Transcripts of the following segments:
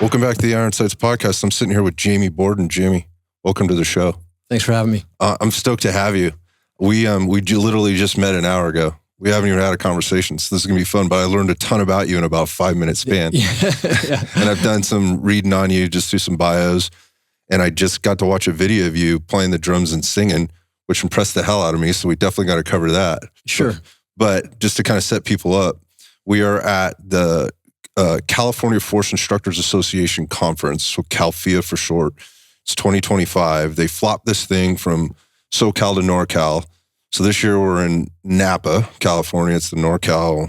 Welcome back to the Iron Sights podcast. I'm sitting here with Jamie Borden. Jamie, welcome to the show. Thanks for having me. I'm stoked to have you. We literally just met an hour ago. We haven't even had a conversation, so this is going to be fun, but I learned a ton about you in about 5-minute span. Yeah. And I've done some reading on you, just through some bios, and I just got to watch a video of you playing the drums and singing, which impressed the hell out of me, so we definitely got to cover that. Sure. But just to kind of set people up, we are at the California Force Instructors Association Conference, so CalFIA for short. It's 2025. They flopped this thing from SoCal to NorCal. So this year we're in Napa, California. It's the NorCal,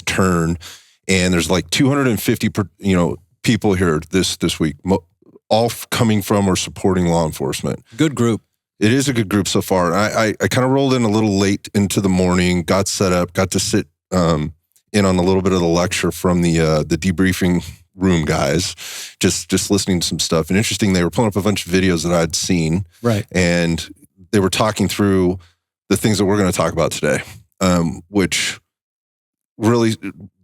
turn. And there's like 250, people here this week, all coming from or supporting law enforcement. Good group. It is a good group so far. I kind of rolled in a little late into the morning, got set up, got to sit in on a little bit of the lecture from the debriefing room guys, just listening to some stuff. And interesting, they were pulling up a bunch of videos that I'd seen. Right. And they were talking through the things that we're going to talk about today, which really,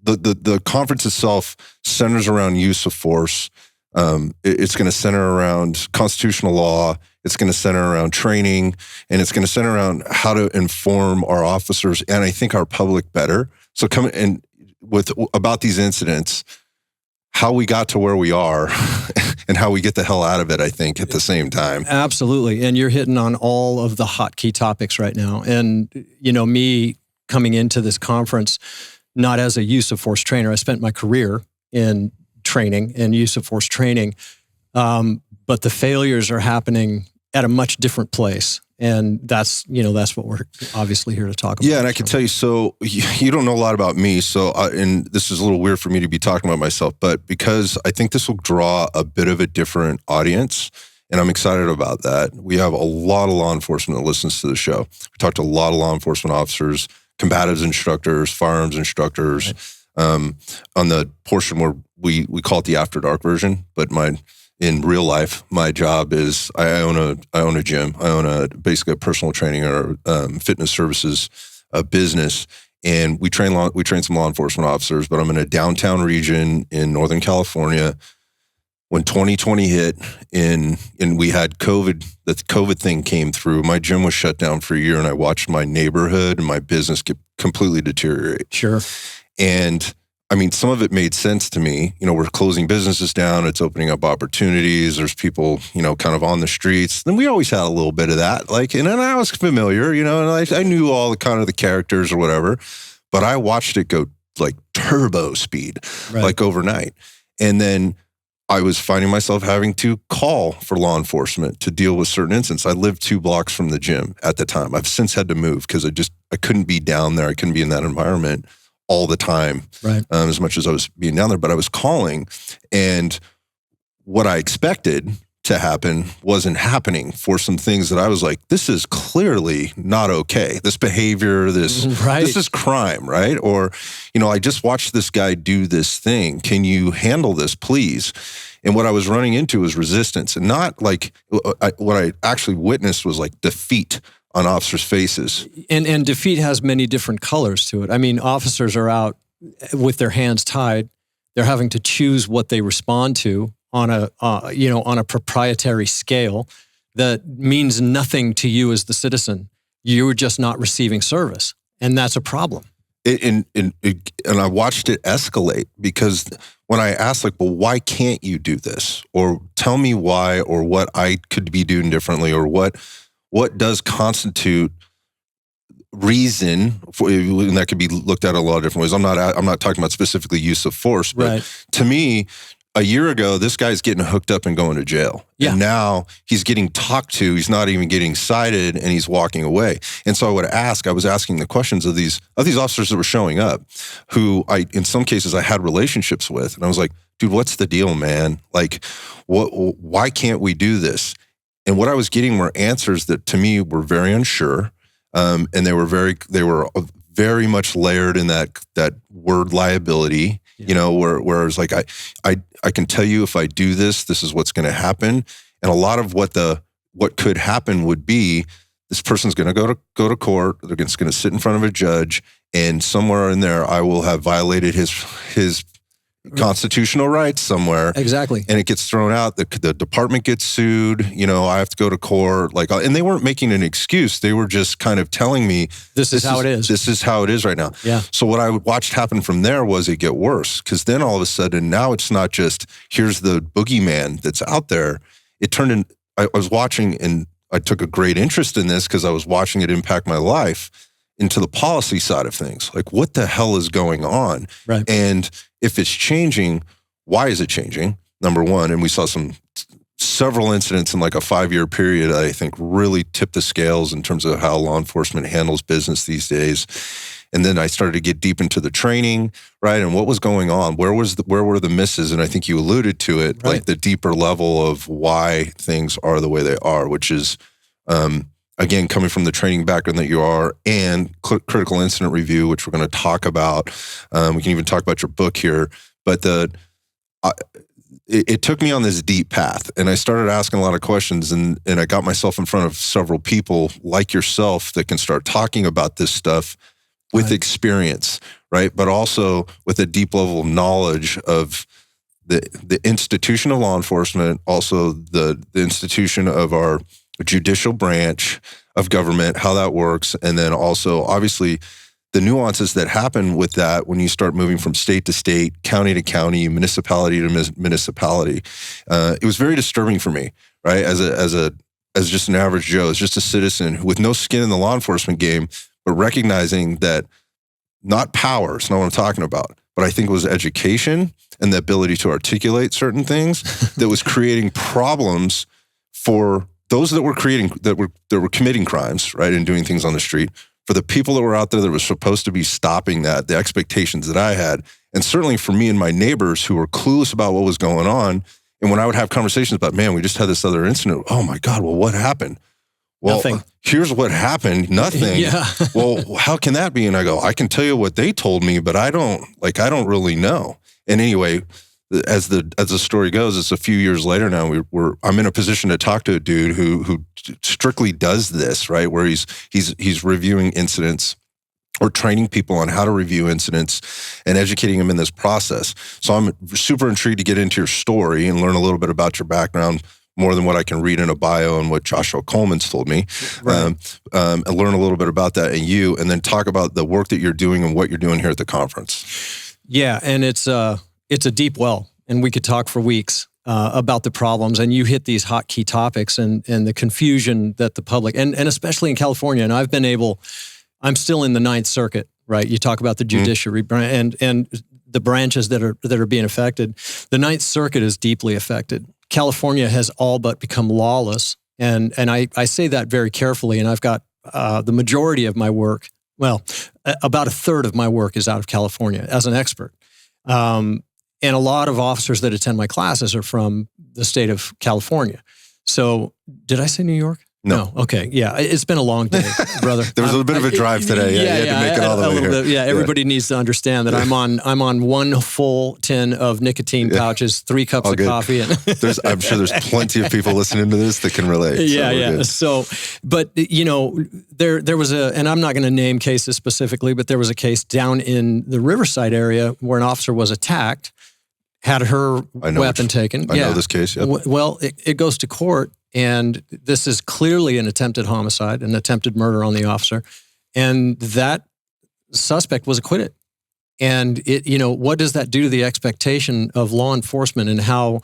the conference itself centers around use of force. It's going to center around constitutional law. It's going to center around training, and it's going to center around how to inform our officers and I think our public better. So come in about these incidents, how we got to where we are and how we get the hell out of it, I think, at the same time. Absolutely. And you're hitting on all of the hot key topics right now. And, me coming into this conference, not as a use of force trainer, I spent my career in training and use of force training. But the failures are happening at a much different place. And that's what we're obviously here to talk about. Yeah, and I can tell you, so you don't know a lot about me, so and this is a little weird for me to be talking about myself, but because I think this will draw a bit of a different audience, and I'm excited about that. We have a lot of law enforcement that listens to the show. We talked to a lot of law enforcement officers, combatives instructors, firearms instructors, right. On the portion where we call it the After Dark version, but in real life, my job is I own a gym. I own basically a personal training or fitness services business, and we train some law enforcement officers. But I'm in a downtown region in Northern California. When 2020 hit, and we had COVID, the COVID thing came through. My gym was shut down for a year, and I watched my neighborhood and my business completely deteriorate. Sure, and I mean, some of it made sense to me. We're closing businesses down. It's opening up opportunities. There's people, kind of on the streets. And we always had a little bit of that. And I was familiar, and I knew all the kind of the characters or whatever. But I watched it go like turbo speed, right. like overnight. And then I was finding myself having to call for law enforcement to deal with certain incidents. I lived 2 blocks from the gym at the time. I've since had to move because I couldn't be down there. I couldn't be in that environment all the time, right. As much as I was being down there, but I was calling, and what I expected to happen wasn't happening for some things that I was like, this is clearly not okay. This behavior, this is crime, right? Or, I just watched this guy do this thing. Can you handle this, please? And what I was running into was resistance, and not like what I actually witnessed was like defeat on officers' faces. And defeat has many different colors to it. I mean, officers are out with their hands tied. They're having to choose what they respond to on a proprietary scale that means nothing to you as the citizen. You're just not receiving service, and that's a problem. And I watched it escalate, because when I asked, well, why can't you do this? Or tell me why, or what I could be doing differently, or what does constitute reason for, and that could be looked at a lot of different ways. I'm not talking about specifically use of force, but right. To me, a year ago, this guy's getting hooked up and going to jail. Yeah. And now he's getting talked to, he's not even getting cited, and he's walking away. And so I was asking the questions of these officers that were showing up, who in some cases I had relationships with. And I was like, dude, what's the deal, man? Why can't we do this? And what I was getting were answers that to me were very unsure, and they were very much layered in that word liability. Yeah. Where it was like I can tell you if I do this, this is what's going to happen, and a lot of what could happen would be this person's going to go to court. They're just going to sit in front of a judge, and somewhere in there, I will have violated his constitutional rights somewhere. Exactly. And it gets thrown out. The department gets sued. I have to go to court. And they weren't making an excuse. They were just kind of telling me, this is how it is. This is how it is right now. Yeah. So what I watched happen from there was it get worse, because then all of a sudden now it's not just here's the boogeyman that's out there. It turned in. I was watching, and I took a great interest in this because I was watching it impact my life, into the policy side of things. Like, what the hell is going on? Right. And if it's changing, why is it changing? Number one, and we saw several incidents in like a 5-year period that I think really tipped the scales in terms of how law enforcement handles business these days. And then I started to get deep into the training, right? And what was going on? Where were the misses? And I think you alluded to it, right. Like the deeper level of why things are the way they are, which is, again, coming from the training background that you are, and critical incident review, which we're going to talk about. We can even talk about your book here. But it took me on this deep path, and I started asking a lot of questions, and I got myself in front of several people like yourself that can start talking about this stuff with experience, right? But also with a deep level of knowledge of the institution of law enforcement, also the institution of our judicial branch of government, how that works, and then also obviously the nuances that happen with that when you start moving from state to state, county to county, municipality to municipality. It was very disturbing for me, right? As just an average Joe, as just a citizen with no skin in the law enforcement game, but recognizing that not power is not what I'm talking about, but I think it was education and the ability to articulate certain things that was creating problems for those that were committing crimes, right, and doing things on the street, for the people that were out there that were supposed to be stopping that, the expectations that I had, and certainly for me and my neighbors who were clueless about what was going on. And when I would have conversations about, man, we just had this other incident. Oh my God, well, what happened? Well, nothing. Here's what happened. Nothing. Yeah. Well, how can that be? And I go, I can tell you what they told me, but I don't really know. And anyway, as the story goes, it's a few years later now. I'm in a position to talk to a dude who strictly does this, right? Where he's reviewing incidents or training people on how to review incidents and educating them in this process. So I'm super intrigued to get into your story and learn a little bit about your background, more than what I can read in a bio and what Joshua Coleman's told me, right. And learn a little bit about that and you, and then talk about the work that you're doing and what you're doing here at the conference. Yeah, and it's a deep well, and we could talk for weeks about the problems, and you hit these hot key topics and the confusion that the public, and especially in California, and I'm still in the Ninth Circuit, right? You talk about the judiciary and the branches that are being affected. The Ninth Circuit is deeply affected. California has all but become lawless, and I say that very carefully, and I've got the majority of my work, well, about a third of my work is out of California as an expert. And a lot of officers that attend my classes are from the state of California. So did I say New York? No. Okay. Yeah. It's been a long day, brother. There was a bit of a drive today. Yeah, you had to make it all the way here. Bit, yeah. Everybody needs to understand that I'm on one full tin of nicotine pouches, 3 cups of coffee. And I'm sure there's plenty of people listening to this that can relate. Yeah. So, but there was and I'm not going to name cases specifically, but there was a case down in the Riverside area where an officer was attacked, had her weapon taken. I know this case. Yep. Well, it goes to court. And this is clearly an attempted homicide, an attempted murder on the officer. And that suspect was acquitted. And what does that do to the expectation of law enforcement and how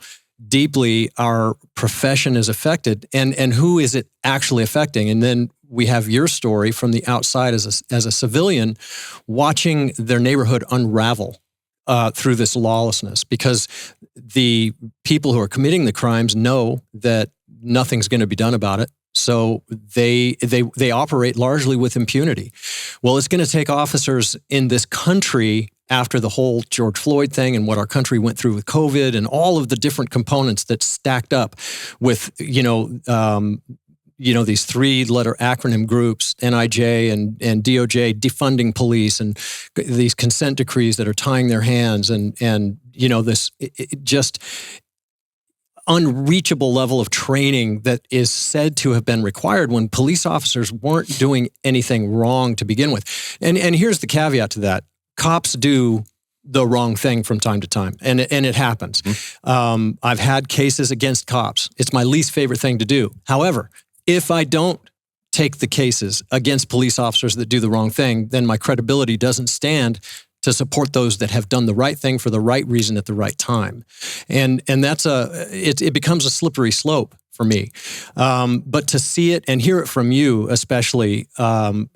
deeply our profession is affected, and who is it actually affecting? And then we have your story from the outside as a civilian, watching their neighborhood unravel through this lawlessness, because the people who are committing the crimes know that nothing's going to be done about it. So they operate largely with impunity. Well, it's going to take officers in this country, after the whole George Floyd thing and what our country went through with COVID and all of the different components that stacked up with, these 3-letter acronym groups, NIJ and DOJ, defunding police, and these consent decrees that are tying their hands, and this just unreachable level of training that is said to have been required when police officers weren't doing anything wrong to begin with. And here's the caveat to that. Cops do the wrong thing from time to time, and it happens. I've had cases against cops. It's my least favorite thing to do. However, if I don't take the cases against police officers that do the wrong thing, then my credibility doesn't stand to support those that have done the right thing for the right reason at the right time. And that's it becomes a slippery slope for me. But to see it and hear it from you, especially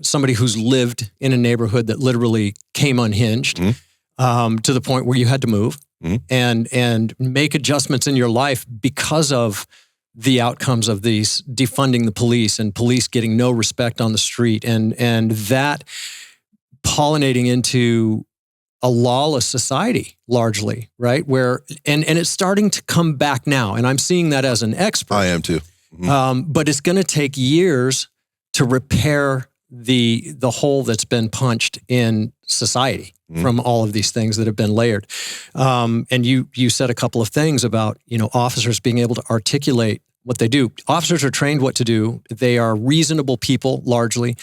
somebody who's lived in a neighborhood that literally came unhinged to the point where you had to move and make adjustments in your life because of the outcomes of these defunding the police and police getting no respect on the street and that pollinating into a lawless society largely, right? Where and it's starting to come back now, and I'm seeing that as an expert. I am too. But it's going to take years to repair the hole that's been punched in society from all of these things that have been layered. And you said a couple of things about, officers being able to articulate what they do. Officers are trained what to do. They are reasonable people largely,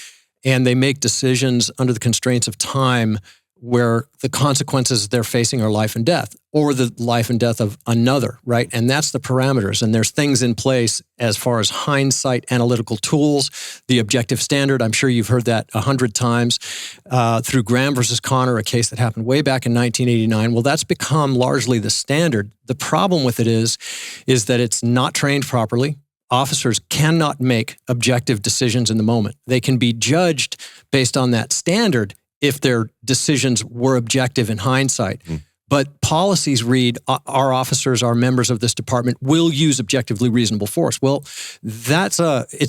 and they make decisions under the constraints of time where the consequences they're facing are life and death, or the life and death of another, right? And that's the parameters. And there's things in place as far as hindsight, analytical tools, the objective standard. I'm sure you've heard that 100 times through Graham versus Connor, a case that happened way back in 1989. Well, that's become largely the standard. The problem with it is that it's not trained properly. Officers cannot make objective decisions in the moment. They can be judged based on that standard if their decisions were objective in hindsight. But policies read, our officers, our members of this department will use objectively reasonable force. Well, it's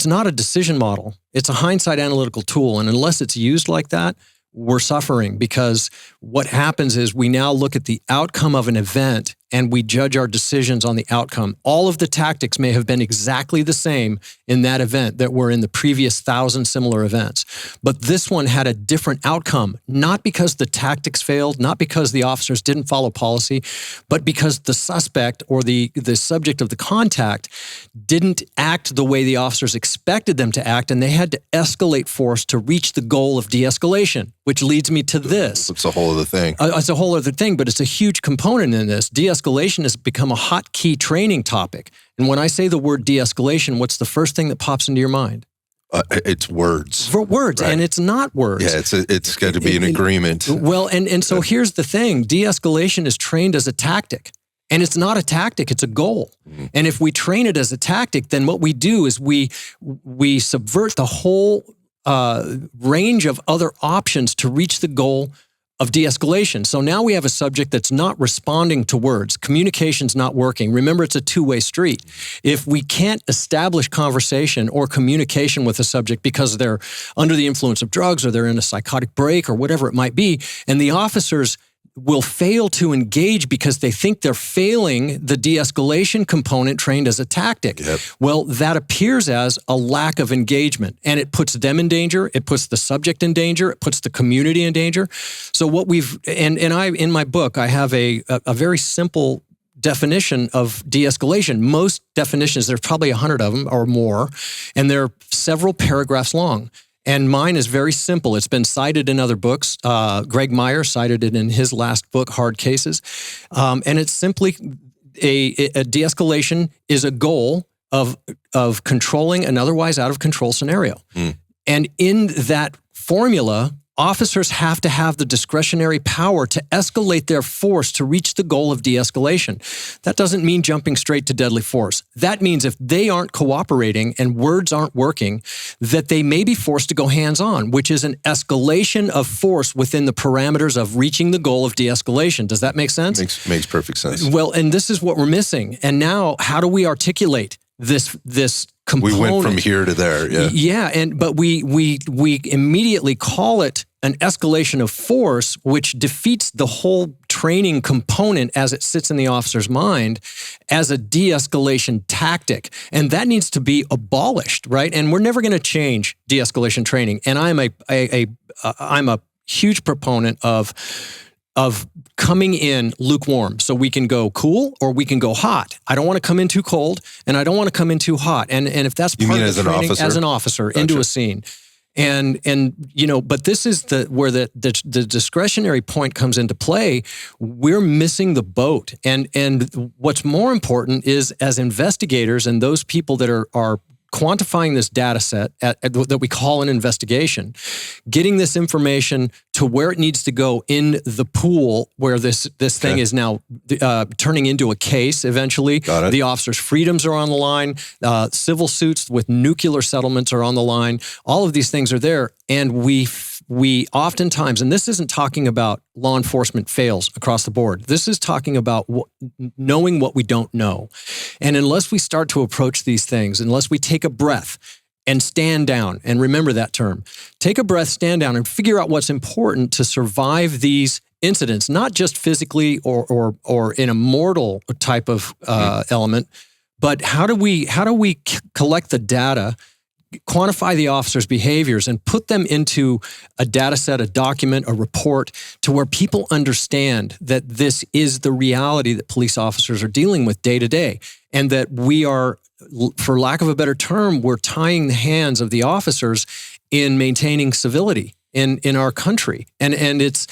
not a decision model. It's a hindsight analytical tool. And unless it's used like that, we're suffering, because what happens is we now look at the outcome of an event and we judge our decisions on the outcome. All of the tactics may have been exactly the same in that event that were in the previous 1,000 similar events. But this one had a different outcome, not because the tactics failed, not because the officers didn't follow policy, but because the suspect or the subject of the contact didn't act the way the officers expected them to act, and they had to escalate force to reach the goal of de-escalation, which leads me to this. It's a whole other thing. It's a whole other thing, but it's a huge component in this. De-escalation has become a hot key training topic. And when I say the word de-escalation, what's the first thing that pops into your mind? It's words. For words, right. And it's not words. Yeah, it's got to be an agreement. Well, and so here's the thing. De-escalation is trained as a tactic. And it's not a tactic, it's a goal. And if we train it as a tactic, then what we do is we subvert the whole range of other options to reach the goal of de-escalation. So now we have a subject that's not responding to words. Communication's not working. Remember, it's a two-way street. If we can't establish conversation or communication with a subject because they're under the influence of drugs or they're in a psychotic break or whatever it might be, and the officers will fail to engage because they think they're failing the de-escalation component trained as a tactic. Yep. Well, that appears as a lack of engagement, and it puts them in danger. It puts the subject in danger. It puts the community in danger. So what in my book, I have a very simple definition of de-escalation. Most definitions, there's probably 100 of them or more, and they're several paragraphs long. And mine is very simple. It's been cited in other books. Greg Meyer cited it in his last book, Hard Cases. And it's simply a de-escalation is a goal of controlling an otherwise out of control scenario. And in that formula, officers have to have the discretionary power to escalate their force to reach the goal of de-escalation. That doesn't mean jumping straight to deadly force. That means if they aren't cooperating and words aren't working, that they may be forced to go hands-on, which is an escalation of force within the parameters of reaching the goal of de-escalation. Does that make sense? Makes perfect sense. Well, and this is what we're missing. And now, how do we articulate this component? We went from here to there, yeah. Yeah, but we immediately call it an escalation of force, which defeats the whole training component as it sits in the officer's mind as a de-escalation tactic. And that needs to be abolished, right? And we're never going to change de-escalation training. And I'm a huge proponent of coming in lukewarm. So we can go cool or we can go hot. I don't want to come in too cold and I don't want to come in too hot. And if that's part of the training as an officer gotcha. into a scene. And but this is where the discretionary point comes into play. We're missing the boat. And what's more important is, as investigators and those people that are quantifying this data set that we call an investigation, getting this information to where it needs to go in the pool where this thing is now turning into a case eventually. Got it. The officers' freedoms are on the line. Civil suits with nuclear settlements are on the line. All of these things are there. And we oftentimes, and this isn't talking about law enforcement fails across the board. This is talking about knowing what we don't know. And unless we start to approach these things, unless we take a breath and stand down, and remember that term, take a breath, stand down, and figure out what's important to survive these incidents, not just physically or in a mortal type of element, but how do we collect the data, quantify the officers' behaviors, and put them into a data set, a document, a report, to where people understand that this is the reality that police officers are dealing with day to day, and that we are, for lack of a better term, we're tying the hands of the officers in maintaining civility in our country. And it's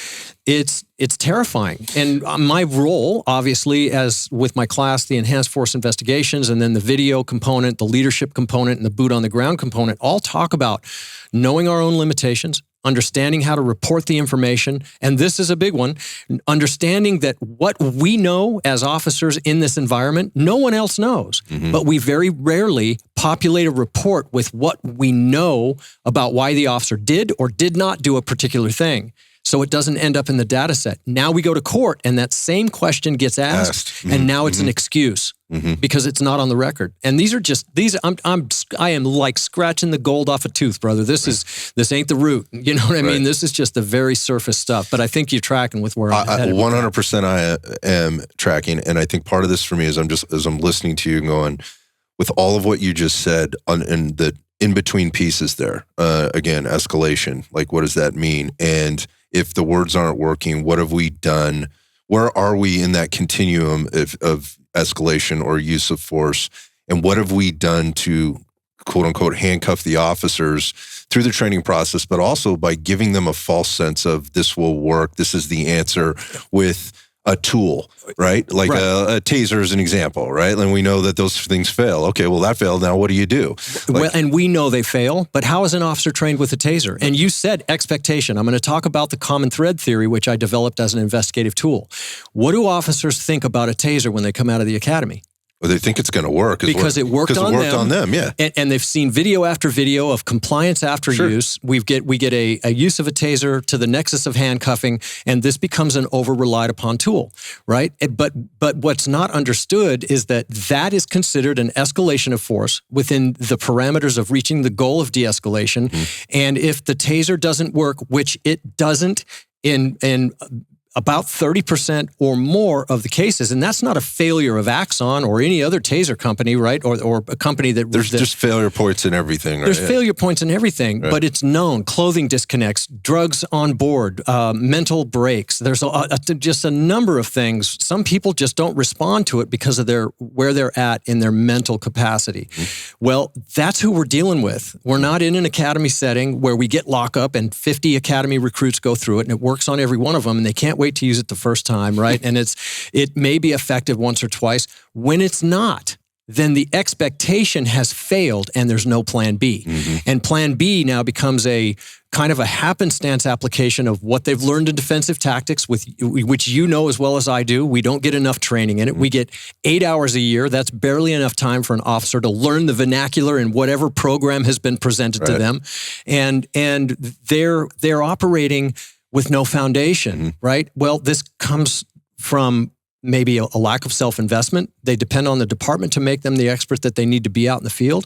terrifying. And my role, obviously, as with my class, the enhanced force investigations, and then the video component, the leadership component, and the boot on the ground component, all talk about knowing our own limitations, understanding how to report the information, and this is a big one, understanding that what we know as officers in this environment, no one else knows. But we very rarely populate a report with what we know about why the officer did or did not do a particular thing, so it doesn't end up in the data set. Now we go to court, and that same question gets asked. And now it's an excuse because it's not on the record. And I am like scratching the gold off a tooth, brother. This ain't the root. You know what I mean? This is just the very surface stuff. But I think you're tracking with where I'm headed. 100% I am tracking, and I think part of this for me is as I'm listening to you and going, with all of what you just said and the in-between pieces there, again, escalation, like what does that mean? And if the words aren't working, what have we done? Where are we in that continuum of escalation or use of force? And what have we done to, quote unquote, handcuff the officers through the training process, but also by giving them a false sense of this will work, this is the answer, with a tool, right? Like a taser is an example, right? And we know that those things fail. Okay, well, that failed. Now what do you do? Well, and we know they fail, but how is an officer trained with a taser? And you said expectation. I'm going to talk about the common thread theory, which I developed as an investigative tool. What do officers think about a taser when they come out of the academy? Well, they think it's going to work. Because it worked on them. Yeah. And they've seen video after video of compliance after use. We get a use of a taser to the nexus of handcuffing, and this becomes an over-relied upon tool, right? But what's not understood is that is considered an escalation of force within the parameters of reaching the goal of de-escalation. And if the taser doesn't work, which it doesn't in about 30% or more of the cases, and that's not a failure of Axon or any other taser company, right? Or a company that... There's just failure points in everything, right? There's failure points in everything, but it's known. Clothing disconnects, drugs on board, mental breaks. There's just a number of things. Some people just don't respond to it because of where they're at in their mental capacity. Well, that's who we're dealing with. We're not in an academy setting where we get lockup and 50 academy recruits go through it, and it works on every one of them, and they can't wait to use it the first time, right? And it may be effective once or twice. When it's not, then the expectation has failed and there's no plan B. And plan B now becomes a kind of a happenstance application of what they've learned in defensive tactics, which you know as well as I do. We don't get enough training in it. We get 8 hours a year. That's barely enough time for an officer to learn the vernacular in whatever program has been presented to them. And they're operating with no foundation, right? Well, this comes from maybe a lack of self-investment. They depend on the department to make them the expert that they need to be out in the field.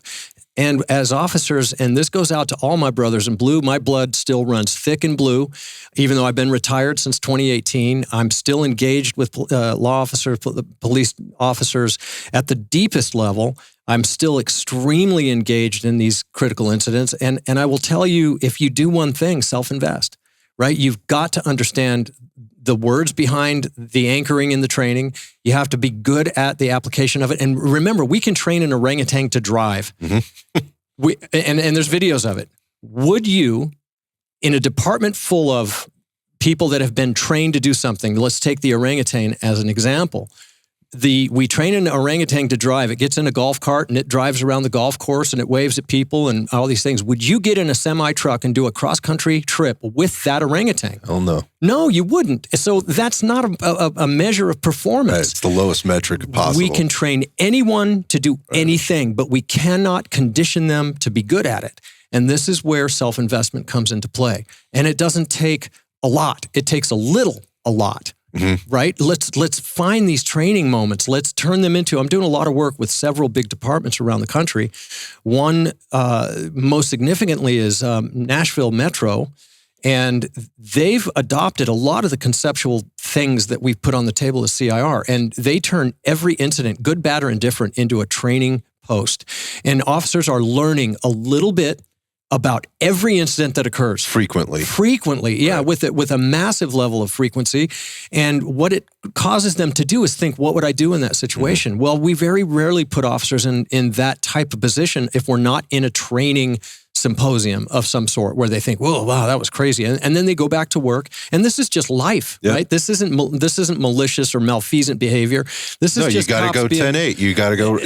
And as officers, and this goes out to all my brothers in blue, my blood still runs thick in blue. Even though I've been retired since 2018, I'm still engaged with law officers, police officers at the deepest level. I'm still extremely engaged in these critical incidents. And I will tell you, if you do one thing, self-invest. Right? You've got to understand the words behind the anchoring in the training. You have to be good at the application of it. And remember, we can train an orangutan to drive. And there's videos of it. would you, in a department full of people that have been trained to do something, let's take the orangutan as an example. We train an orangutan to drive. It gets in a golf cart and it drives around the golf course and it waves at people and all these things. Would you get in a semi-truck and do a cross-country trip with that orangutan? Hell no. No, you wouldn't. So that's not a measure of performance. Right, it's the lowest metric possible. We can train anyone to do anything, but we cannot condition them to be good at it. And this is where self-investment comes into play. And it doesn't take a lot. It takes a lot. Right? Let's find these training moments. Let's turn them into, I'm doing a lot of work with several big departments around the country. One, most significantly, is Nashville Metro. And they've adopted a lot of the conceptual things that we've put on the table as CIR. And they turn every incident, good, bad, or indifferent, into a training post. And officers are learning a little bit about every incident that occurs. Frequently, yeah, right. with a massive level of frequency. And what it causes them to do is think, what would I do in that situation? Well, we very rarely put officers in that type of position if we're not in a training symposium of some sort where they think, whoa, wow, that was crazy. And then they go back to work. And this is just life, right? This isn't malicious or malfeasant behavior. This is just you got to go 10-8. You got to go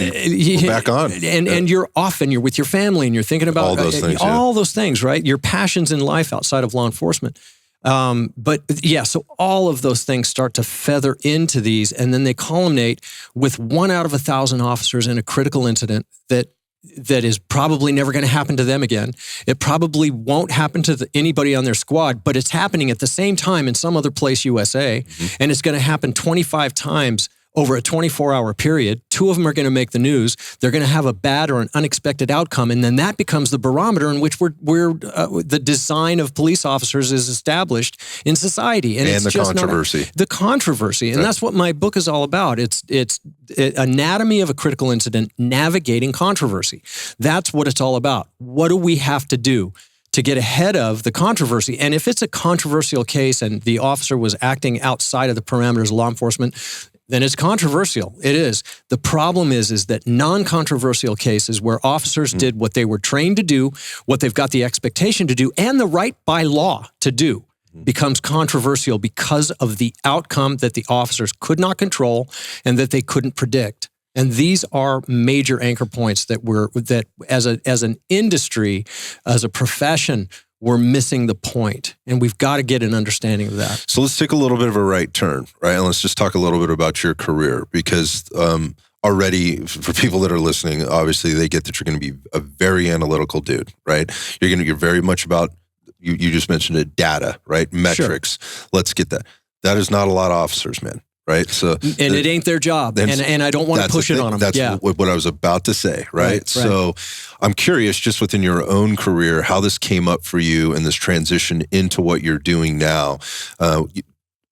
back on. And you're off and you're with your family and you're thinking about all those things, right? Your passions in life outside of law enforcement. So all of those things start to feather into these, and then they culminate with 1 out of 1,000 officers in a critical incident that is probably never going to happen to them again. It probably won't happen to anybody on their squad, but it's happening at the same time in some other place, USA, and it's going to happen 25 times over a 24-hour period. 2 of them are going to make the news. They're going to have a bad or an unexpected outcome, and then that becomes the barometer in which the design of police officers is established in society. And it's the just controversy. And that's what my book is all about. It's anatomy of a critical incident, navigating controversy. That's what it's all about. What do we have to do to get ahead of the controversy? And if it's a controversial case and the officer was acting outside of the parameters of law enforcement, then it's controversial. It is. The problem is that non-controversial cases where officers did what they were trained to do, what they've got the expectation to do, and the right by law to do, becomes controversial because of the outcome that the officers could not control and that they couldn't predict. And these are major anchor points that as an industry, as a profession, we're missing the point, and we've got to get an understanding of that. So let's take a little bit of a right turn, right? And let's just talk a little bit about your career, because already, for people that are listening, obviously they get that you're going to be a very analytical dude, right? You're very much about, you just mentioned it, data, right? Metrics. Sure. Let's get that. That is not a lot of officers, man. Right. So, and it ain't their job. And I don't want to push it on them. That's what I was about to say. Right. So I'm curious, just within your own career, how this came up for you and this transition into what you're doing now.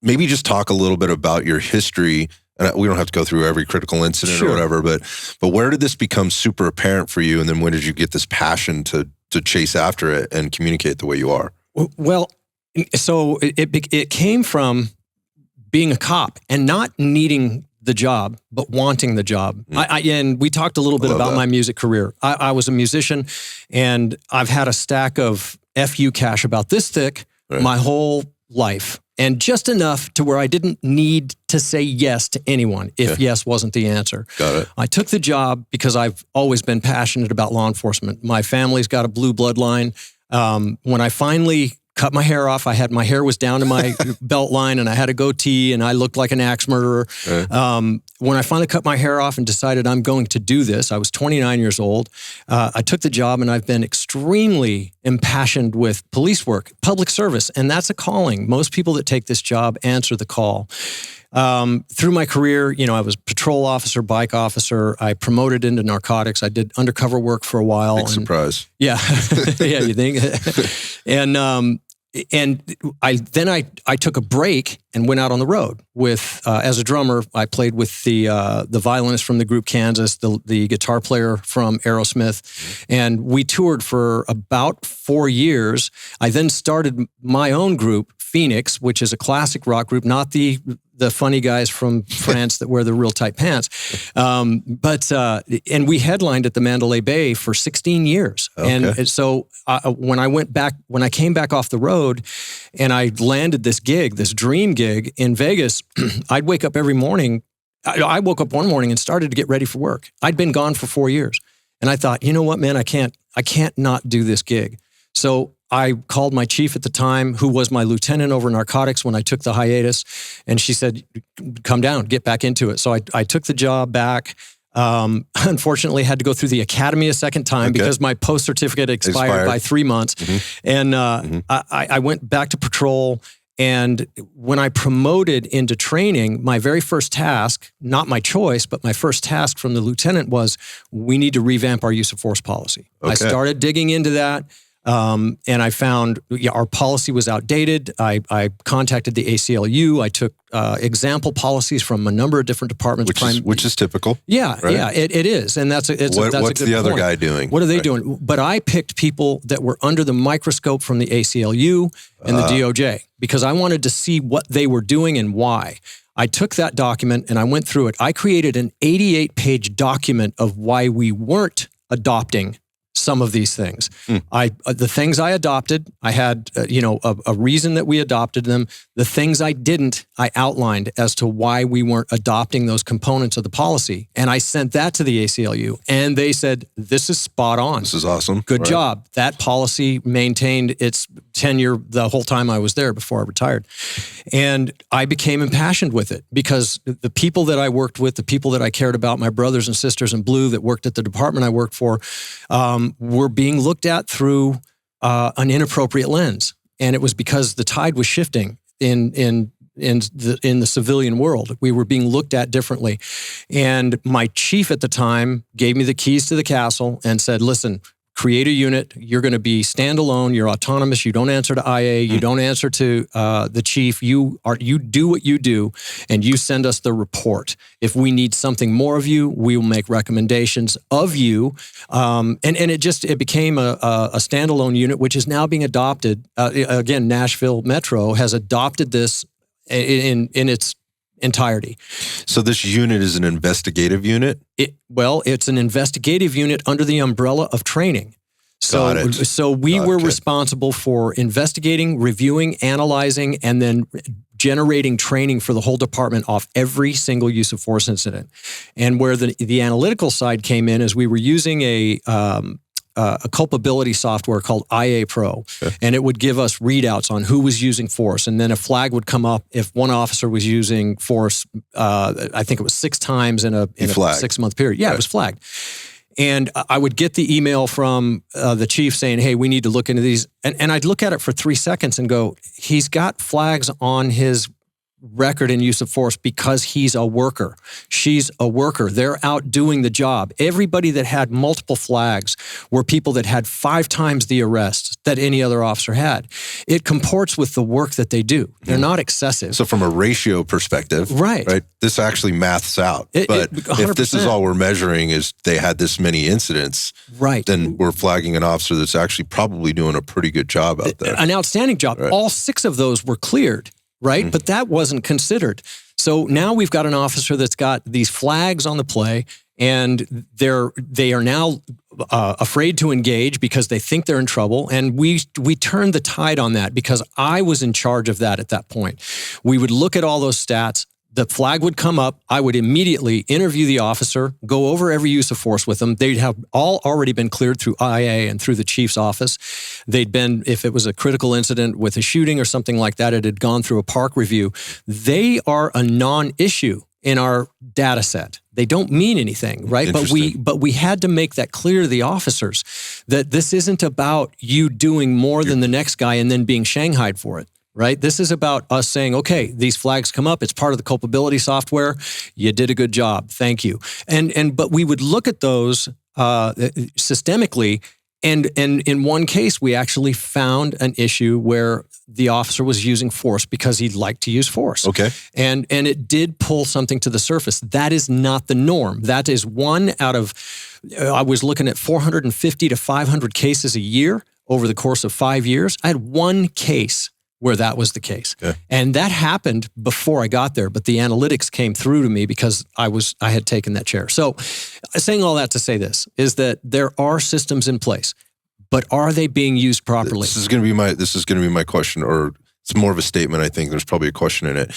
Maybe just talk a little bit about your history. And we don't have to go through every critical incident or whatever, but where did this become super apparent for you? And then when did you get this passion to chase after it and communicate the way you are? Well, so it came from being a cop and not needing the job, but wanting the job. And we talked a little bit about my music career. I was a musician, and I've had a stack of FU cash about this thick my whole life, and just enough to where I didn't need to say yes to anyone if yes wasn't the answer. Got it. I took the job because I've always been passionate about law enforcement. My family's got a blue bloodline. When I finally cut my hair off, my hair was down to my belt line, and I had a goatee, and I looked like an axe murderer. When I finally cut my hair off and decided I'm going to do this, I was 29 years old. I took the job, and I've been extremely impassioned with police work, public service, and that's a calling. Most people that take this job answer the call. Through my career, I was patrol officer, bike officer. I promoted into narcotics. I did undercover work for a while. Big surprise. Yeah. Yeah, you think? And I took a break and went out on the road with, as a drummer, I played with the violinist from the group Kansas, the guitar player from Aerosmith, and we toured for about 4 years. I then started my own group, Phoenix, which is a classic rock group, not the funny guys from France that wear the real tight pants. And we headlined at the Mandalay Bay for 16 years. Okay. And so when I came back off the road and I landed this gig, this dream gig in Vegas, I'd wake up every morning. I woke up one morning and started to get ready for work. I'd been gone for 4 years. And I thought, you know what, man, I can't not do this gig. So I called my chief at the time, who was my lieutenant over narcotics when I took the hiatus. And she said, come down, get back into it. So I took the job back. Unfortunately, had to go through the academy a second time because my post certificate expired by 3 months. And I went back to patrol. And when I promoted into training, my very first task, not my choice, but my first task from the lieutenant was, we need to revamp our use of force policy. I started digging into that. And I found our policy was outdated. I contacted the ACLU. I took example policies from a number of different departments. Which is typical. Yeah, right? Yeah, it is. And that's a good point. What's the other guy doing? What are they doing? But I picked people that were under the microscope from the ACLU and the DOJ because I wanted to see what they were doing and why. I took that document and I went through it. I created an 88-page document of why we weren't adopting some of these things. The things I adopted, I had a reason that we adopted them. The things I didn't, I outlined as to why we weren't adopting those components of the policy. And I sent that to the ACLU, and they said, this is spot on. This is awesome. Good job. That policy maintained its tenure the whole time I was there before I retired. And I became impassioned with it because the people that I worked with, the people that I cared about, my brothers and sisters in blue that worked at the department I worked for, were being looked at through an inappropriate lens. And it was because the tide was shifting in the civilian world. We were being looked at differently. And my chief at the time gave me the keys to the castle and said, listen, create a unit. You're going to be standalone. You're autonomous. You don't answer to IA. You don't answer to the chief. You do what you do, and you send us the report. If we need something more of you, we will make recommendations of you. And it became a standalone unit, which is now being adopted. Again, Nashville Metro has adopted this in its entirety. So this unit is an investigative unit? It's an investigative unit under the umbrella of training. So we were responsible for investigating, reviewing, analyzing, and then generating training for the whole department off every single use of force incident. And where the analytical side came in is we were using a culpability software called IA Pro, and it would give us readouts on who was using force. And then a flag would come up if one officer was using force, I think it was 6 times in a 6-month period. Yeah, it was flagged. And I would get the email from the chief saying, hey, we need to look into these. And I'd look at it for 3 seconds and go, he's got flags on his record in use of force because he's a worker. She's a worker. They're out doing the job. Everybody that had multiple flags were people that had 5 times the arrests that any other officer had. It comports with the work that they do. They're not excessive. So from a ratio perspective, right, this actually maths out. But if this is all we're measuring is they had this many incidents, then we're flagging an officer that's actually probably doing a pretty good job out there. An outstanding job. All 6 of those were cleared. Right? But that wasn't considered. So now we've got an officer that's got these flags on the play, and they are now afraid to engage because they think they're in trouble. And we turned the tide on that because I was in charge of that at that point. We would look at all those stats. The flag would come up. I would immediately interview the officer, go over every use of force with them. They'd have all already been cleared through IA and through the chief's office. They'd been, if it was a critical incident with a shooting or something like that, it had gone through a park review. They are a non-issue in our data set. They don't mean anything, right? But we had to make that clear to the officers that this isn't about you doing more than the next guy and then being shanghaied for it. Right? This is about us saying, okay, these flags come up. It's part of the culpability software. You did a good job. Thank you. But we would look at those systemically. And in one case, we actually found an issue where the officer was using force because he liked to use force. Okay. And it did pull something to the surface. That is not the norm. That is one out of, I was looking at 450 to 500 cases a year over the course of 5 years. I had one case where that was the case. Okay. And that happened before I got there, but the analytics came through to me because I had taken that chair. So saying all that to say this is that there are systems in place, but are they being used properly? This is going to be my question, or it's more of a statement. I think there's probably a question in it.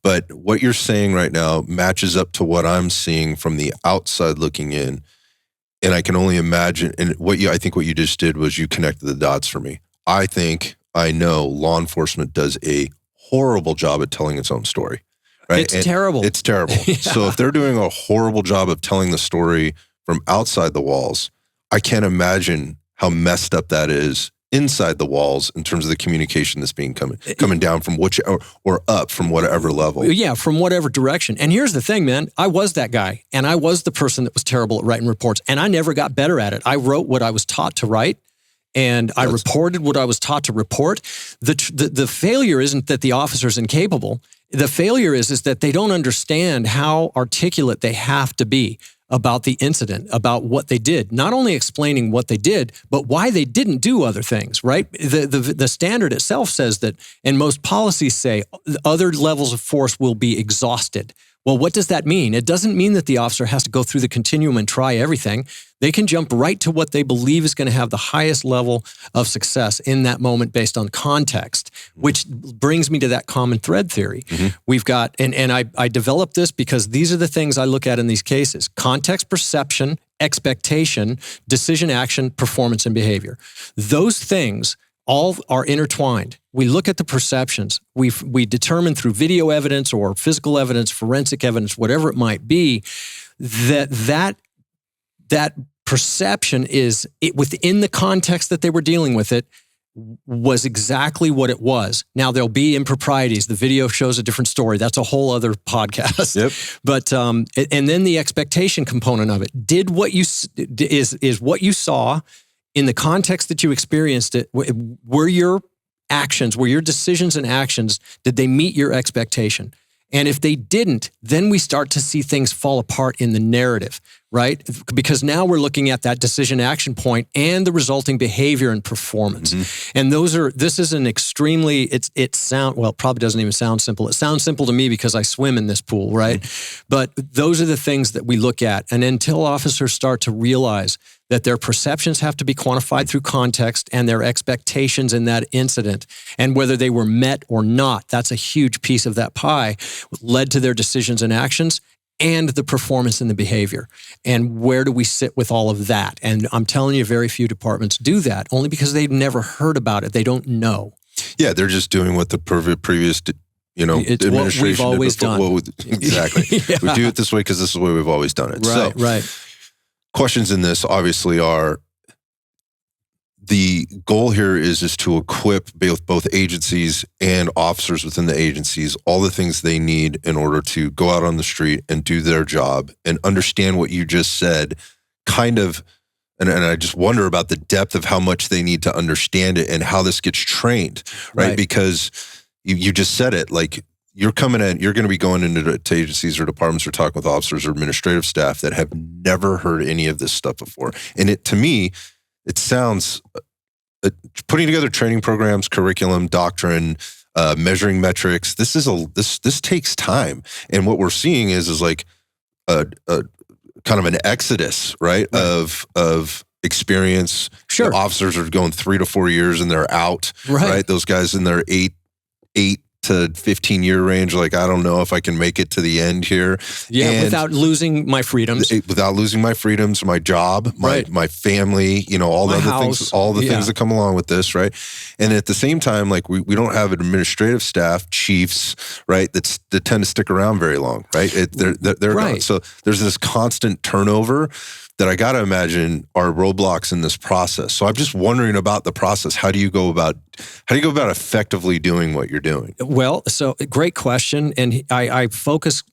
But what you're saying right now matches up to what I'm seeing from the outside looking in. And I can only imagine, and I think what you just did was you connected the dots for me. I know law enforcement does a horrible job at telling its own story. Right? It's terrible. It's terrible. Yeah. So if they're doing a horrible job of telling the story from outside the walls, I can't imagine how messed up that is inside the walls in terms of the communication that's being coming down from which or up from whatever level. Yeah, from whatever direction. And here's the thing, man. I was that guy, and I was the person that was terrible at writing reports, and I never got better at it. I wrote what I was taught to write, and I reported what I was taught to report. The failure isn't that the officer's incapable. The failure is that they don't understand how articulate they have to be about the incident, about what they did, not only explaining what they did, but why they didn't do other things, right? The standard itself says that, and most policies say, other levels of force will be exhausted. Well, what does that mean? It doesn't mean that the officer has to go through the continuum and try everything. They can jump right to what they believe is going to have the highest level of success in that moment based on context, which brings me to that common thread theory. Mm-hmm. We've got, and I developed this because these are the things I look at in these cases: context, perception, expectation, decision, action, performance, and behavior. Those things all are intertwined. We look at the perceptions. We determine through video evidence or physical evidence, forensic evidence, whatever it might be, that perception is within the context that they were dealing with it was exactly what it was. Now there'll be improprieties. The video shows a different story. That's a whole other podcast. Yep. But and then the expectation component of it. Is what you saw in the context that you experienced it, were your decisions and actions, did they meet your expectation? And if they didn't, then we start to see things fall apart in the narrative, right? Because now we're looking at that decision action point and the resulting behavior and performance. Mm-hmm. And this is an extremely, it probably doesn't even sound simple. It sounds simple to me because I swim in this pool, right? Mm-hmm. But those are the things that we look at. And until officers start to realize that their perceptions have to be quantified through context and their expectations in that incident, and whether they were met or not, that's a huge piece of that pie, led to their decisions and actions and the performance and the behavior. And where do we sit with all of that? And I'm telling you, very few departments do that, only because they've never heard about it. They don't know. Yeah, they're just doing what the previous it's administration what we've always done. Exactly. Yeah. We do it this way because this is the way we've always done it. Right. Questions in this obviously are, the goal here is to equip both agencies and officers within the agencies all the things they need in order to go out on the street and do their job and understand what you just said, kind of. And I just wonder about the depth of how much they need to understand it and how this gets trained, right? Because you just said it, like, you're going to be going into agencies or departments or talking with officers or administrative staff that have never heard any of this stuff before. And to me, it sounds, putting together training programs, curriculum, doctrine, measuring metrics, this takes time. And what we're seeing is like a kind of an exodus, right? Of experience. Sure. The officers are going 3 to 4 years and they're out, right? Those guys in their 8 to 15-year range, like, I don't know if I can make it to the end here. Yeah, and without losing my freedoms. Without losing my freedoms, my job, my family, all the other things, all the things that come along with this, right? And at the same time, like, we don't have administrative staff, chiefs, right, that tend to stick around very long, right? They're right. gone. So there's this constant turnover that I got to imagine are roadblocks in this process. So I'm just wondering about the process. How do you go about effectively doing what you're doing? Well, so great question. And I focus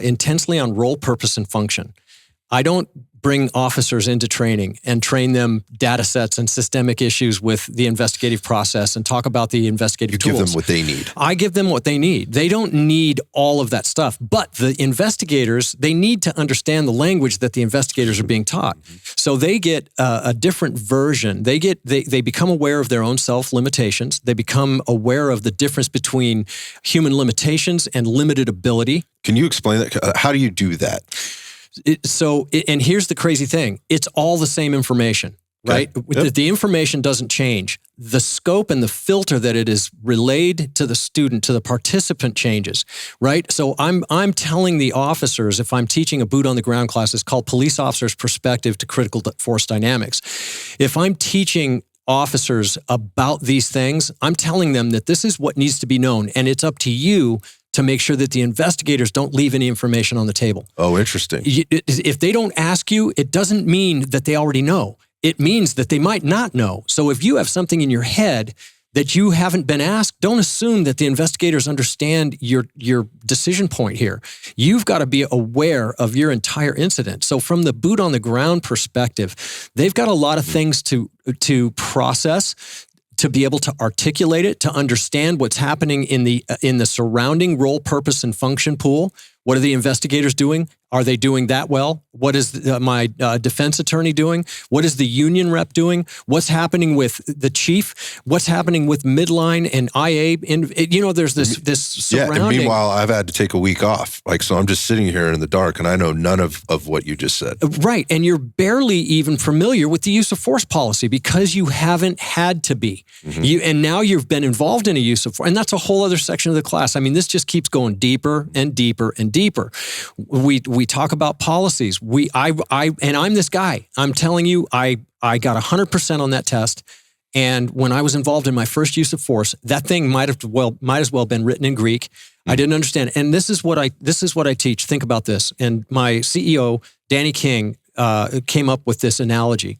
intensely on role, purpose, and function. I don't bring officers into training and train them data sets and systemic issues with the investigative process and talk about the investigative tools. You give them what they need. I give them what they need. They don't need all of that stuff, but the investigators, they need to understand the language that the investigators are being taught. So they get a different version. They become aware of their own self-limitations. They become aware of the difference between human limitations and limited ability. Can you explain that? How do you do that? And here's the crazy thing. It's all the same information, right? Okay. Yep. The information doesn't change. The scope and the filter that it is relayed to the student, to the participant changes, right? So I'm telling the officers, if I'm teaching a boot on the ground class, it's called Police Officers' Perspective to Critical Force Dynamics. If I'm teaching officers about these things, I'm telling them that this is what needs to be known, and it's up to you to make sure that the investigators don't leave any information on the table. Oh, interesting. If they don't ask you, it doesn't mean that they already know. It means that they might not know. So if you have something in your head that you haven't been asked, don't assume that the investigators understand your decision point here. You've got to be aware of your entire incident. So from the boot on the ground perspective, they've got a lot of things to process, to be able to articulate it, to understand what's happening in the surrounding role, purpose, and function pool. What are the investigators doing? Are they doing that well? What is my defense attorney doing? What is the union rep doing? What's happening with the chief? What's happening with midline and IA? There's this surrounding. Yeah, and meanwhile, I've had to take a week off. So I'm just sitting here in the dark, and I know none of what you just said. Right, and you're barely even familiar with the use of force policy because you haven't had to be. Mm-hmm. And now you've been involved in a use of force, and that's a whole other section of the class. I mean, this just keeps going deeper and deeper and deeper. We talk about policies. And I'm this guy. I'm telling you, I got 100% on that test. And when I was involved in my first use of force, that thing might as well been written in Greek. I didn't understand. And this is what I teach. Think about this. And my CEO, Danny King, came up with this analogy.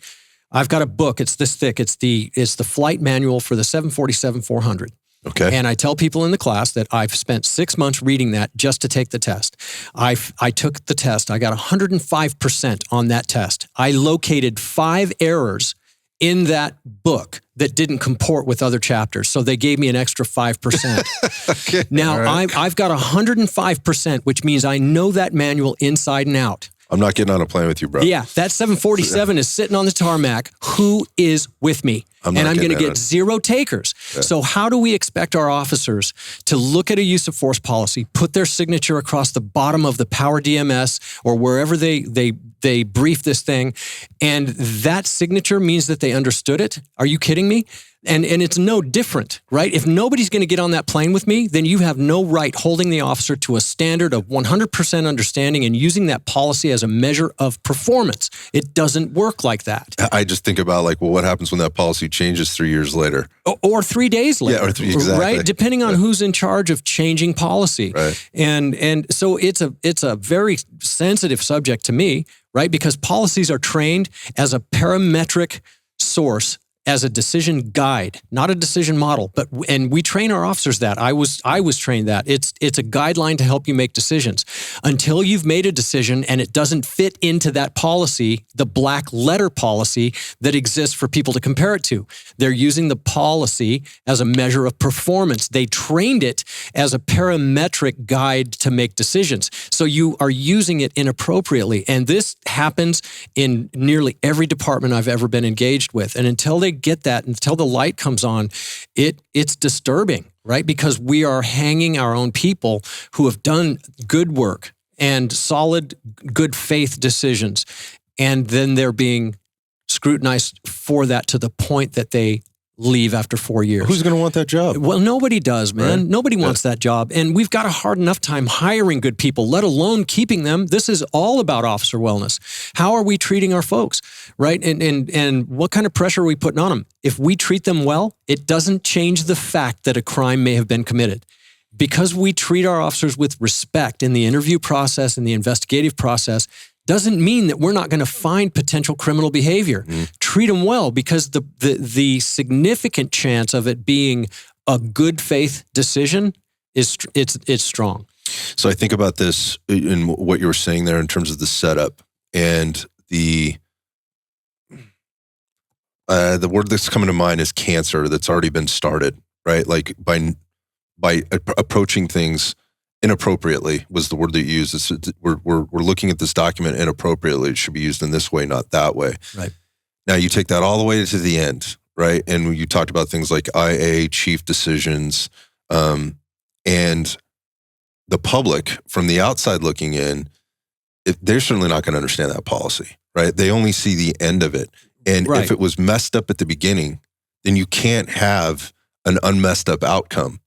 I've got a book. It's this thick. It's the flight manual for the 747-400. Okay. And I tell people in the class that I've spent 6 months reading that just to take the test. I took the test. I got 105% on that test. I located 5 errors in that book that didn't comport with other chapters. So they gave me an extra 5%. Okay. Now, right. I've got 105%, which means I know that manual inside and out. I'm not getting on a plane with you, bro. Yeah, that 747 is sitting on the tarmac. Who is with me? I'm going to get 0 takers. Yeah. So how do we expect our officers to look at a use of force policy, put their signature across the bottom of the Power DMS or wherever they brief this thing, and that signature means that they understood it? Are you kidding me? And it's no different, right? If nobody's going to get on that plane with me, then you have no right holding the officer to a standard of 100% understanding and using that policy as a measure of performance. It doesn't work like that. I just think about what happens when that policy changes 3 years later? Or 3 days later. Yeah, exactly. Right? Depending on who's in charge of changing policy. Right. And so it's a very sensitive subject to me, right? Because policies are trained as a parametric source, as a decision guide, not a decision model. And we train our officers that. I was trained that. It's a guideline to help you make decisions. Until you've made a decision and it doesn't fit into that policy, the black letter policy that exists for people to compare it to. They're using the policy as a measure of performance. They trained it as a parametric guide to make decisions. So you are using it inappropriately. And this happens in nearly every department I've ever been engaged with. And until they get that, until the light comes on, it's disturbing, right? Because we are hanging our own people who have done good work and solid, good faith decisions, and then they're being scrutinized for that to the point that they leave after 4 years. Who's going to want that job? Well, nobody does, man. Right. Nobody wants that job. And we've got a hard enough time hiring good people, let alone keeping them. This is all about officer wellness. How are we treating our folks, right? And what kind of pressure are we putting on them? If we treat them well, it doesn't change the fact that a crime may have been committed. Because we treat our officers with respect in the interview process and the investigative process, doesn't mean that we're not going to find potential criminal behavior. Treat them well, because the significant chance of it being a good faith decision is it's strong. So I think about this in what you were saying there in terms of the setup, and the word that's coming to mind is cancer that's already been started, right? Like by approaching things inappropriately was the word that you used. We're looking at this document inappropriately. It should be used in this way, not that way. Right. Now you take that all the way to the end, right? And you talked about things like IA, chief decisions, and the public from the outside looking in, they're certainly not going to understand that policy, right? They only see the end of it. And if it was messed up at the beginning, then you can't have an unmessed up outcome.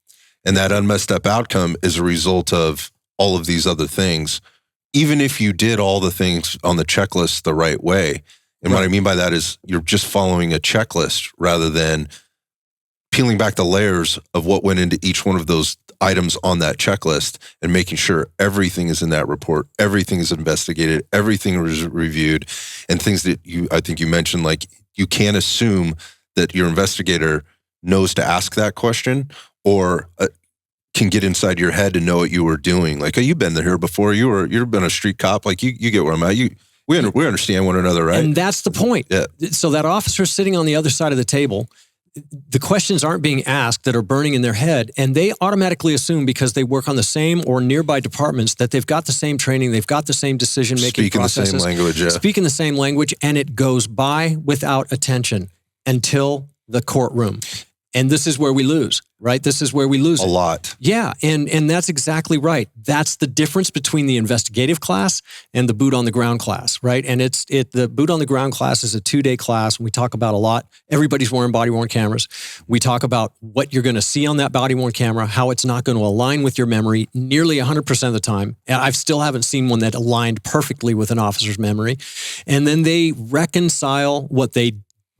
And that unmessed up outcome is a result of all of these other things, even if you did all the things on the checklist the right way. And what I mean by that is you're just following a checklist rather than peeling back the layers of what went into each one of those items on that checklist and making sure everything is in that report, everything is investigated, everything is reviewed, and things that I think you mentioned, like you can't assume that your investigator knows to ask that question or can get inside your head and know what you were doing. Like, oh, you've been here before. You've been a street cop. Like you get where I'm at. We understand one another, right? And that's the point. Yeah. So that officer sitting on the other side of the table, the questions aren't being asked that are burning in their head, and they automatically assume because they work on the same or nearby departments that they've got the same training, they've got the same decision-making processes. Speaking the same language, yeah. Speaking the same language, and it goes by without attention until the courtroom. And this is where we lose, right? This is where we lose a lot. Yeah, and that's exactly right. That's the difference between the investigative class and the boot on the ground class, right? And the boot on the ground class is a 2-day class, and we talk about a lot. Everybody's wearing body-worn cameras. We talk about what you're going to see on that body-worn camera, how it's not going to align with your memory nearly 100% of the time. And I still haven't seen one that aligned perfectly with an officer's memory. And then they reconcile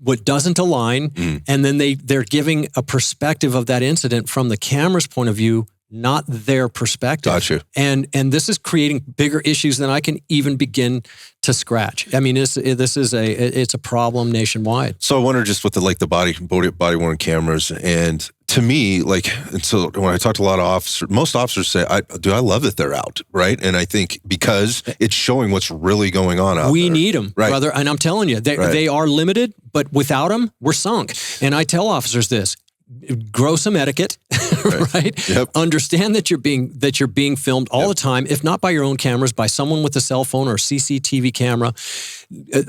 what doesn't align, and then they're giving a perspective of that incident from the camera's point of view, not their perspective. Gotcha. And this is creating bigger issues than I can even begin to scratch. I mean, it's a problem nationwide. So I wonder just with the body worn cameras, and to me, and so when I talk to a lot of officers, most officers say, I love that they're out, right? And I think because it's showing what's really going on out there. We need them, right? Brother. And I'm telling you, they are limited, but without them, we're sunk. And I tell officers this. Grow some etiquette, right? Yep. Understand that you're being filmed all the time, if not by your own cameras, by someone with a cell phone or CCTV camera.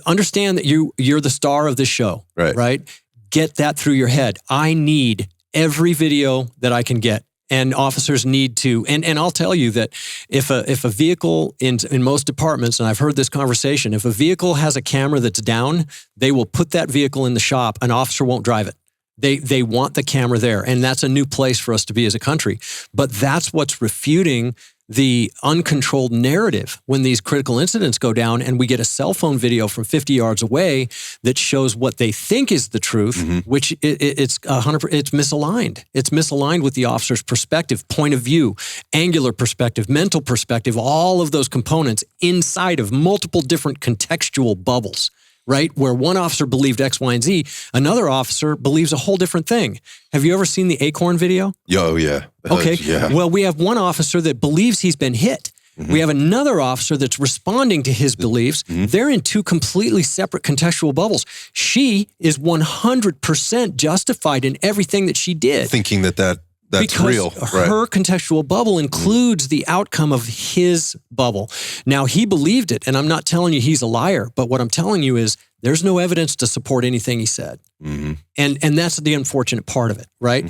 Understand that you're the star of this show, right? Get that through your head. I need every video that I can get. And officers need to, and I'll tell you that if a vehicle in most departments, and I've heard this conversation, if a vehicle has a camera that's down, they will put that vehicle in the shop. An officer won't drive it. They want the camera there, and that's a new place for us to be as a country. But that's what's refuting the uncontrolled narrative when these critical incidents go down and we get a cell phone video from 50 yards away that shows what they think is the truth, which it's misaligned. It's misaligned with the officer's perspective, point of view, angular perspective, mental perspective, all of those components inside of multiple different contextual bubbles. Right? Where one officer believed X, Y, and Z, another officer believes a whole different thing. Have you ever seen the Acorn video? Oh, yeah. Okay. Yeah. Well, we have one officer that believes he's been hit. We have another officer that's responding to his beliefs. They're in two completely separate contextual bubbles. She is 100% justified in everything that she did. Thinking that's because real. Her contextual bubble includes the outcome of his bubble. Now, he believed it, and I'm not telling you he's a liar, but what I'm telling you is there's no evidence to support anything he said. And that's the unfortunate part of it, right?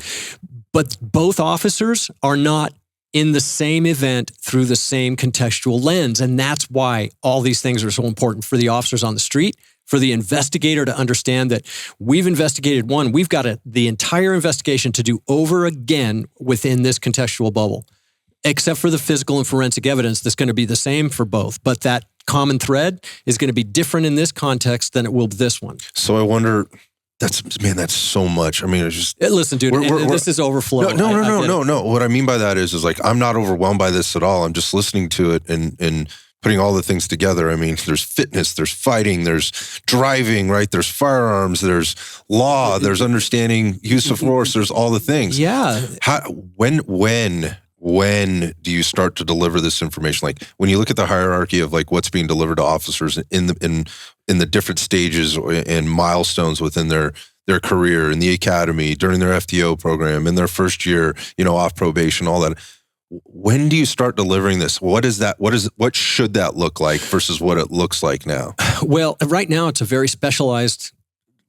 But both officers are not in the same event through the same contextual lens, and that's why all these things are so important for the officers on the street, for the investigator to understand that we've investigated one, we've got the entire investigation to do over again within this contextual bubble, except for the physical and forensic evidence that's going to be the same for both. But that common thread is going to be different in this context than it will this one. So I wonder, that's so much. I mean, it's just... Listen, dude, this is overflow. No. What I mean by that is I'm not overwhelmed by this at all. I'm just listening to it and putting all the things together. I mean, there's fitness, there's fighting, there's driving, right? There's firearms, there's law, there's understanding use of force, there's all the things. Yeah. When when do you start to deliver this information? Like when you look at the hierarchy of like what's being delivered to officers in the different stages and milestones within their career in the academy, during their FTO program, in their first year, off probation, all that. When do you start delivering this? What should that look like versus what it looks like now? Well, right now it's a very specialized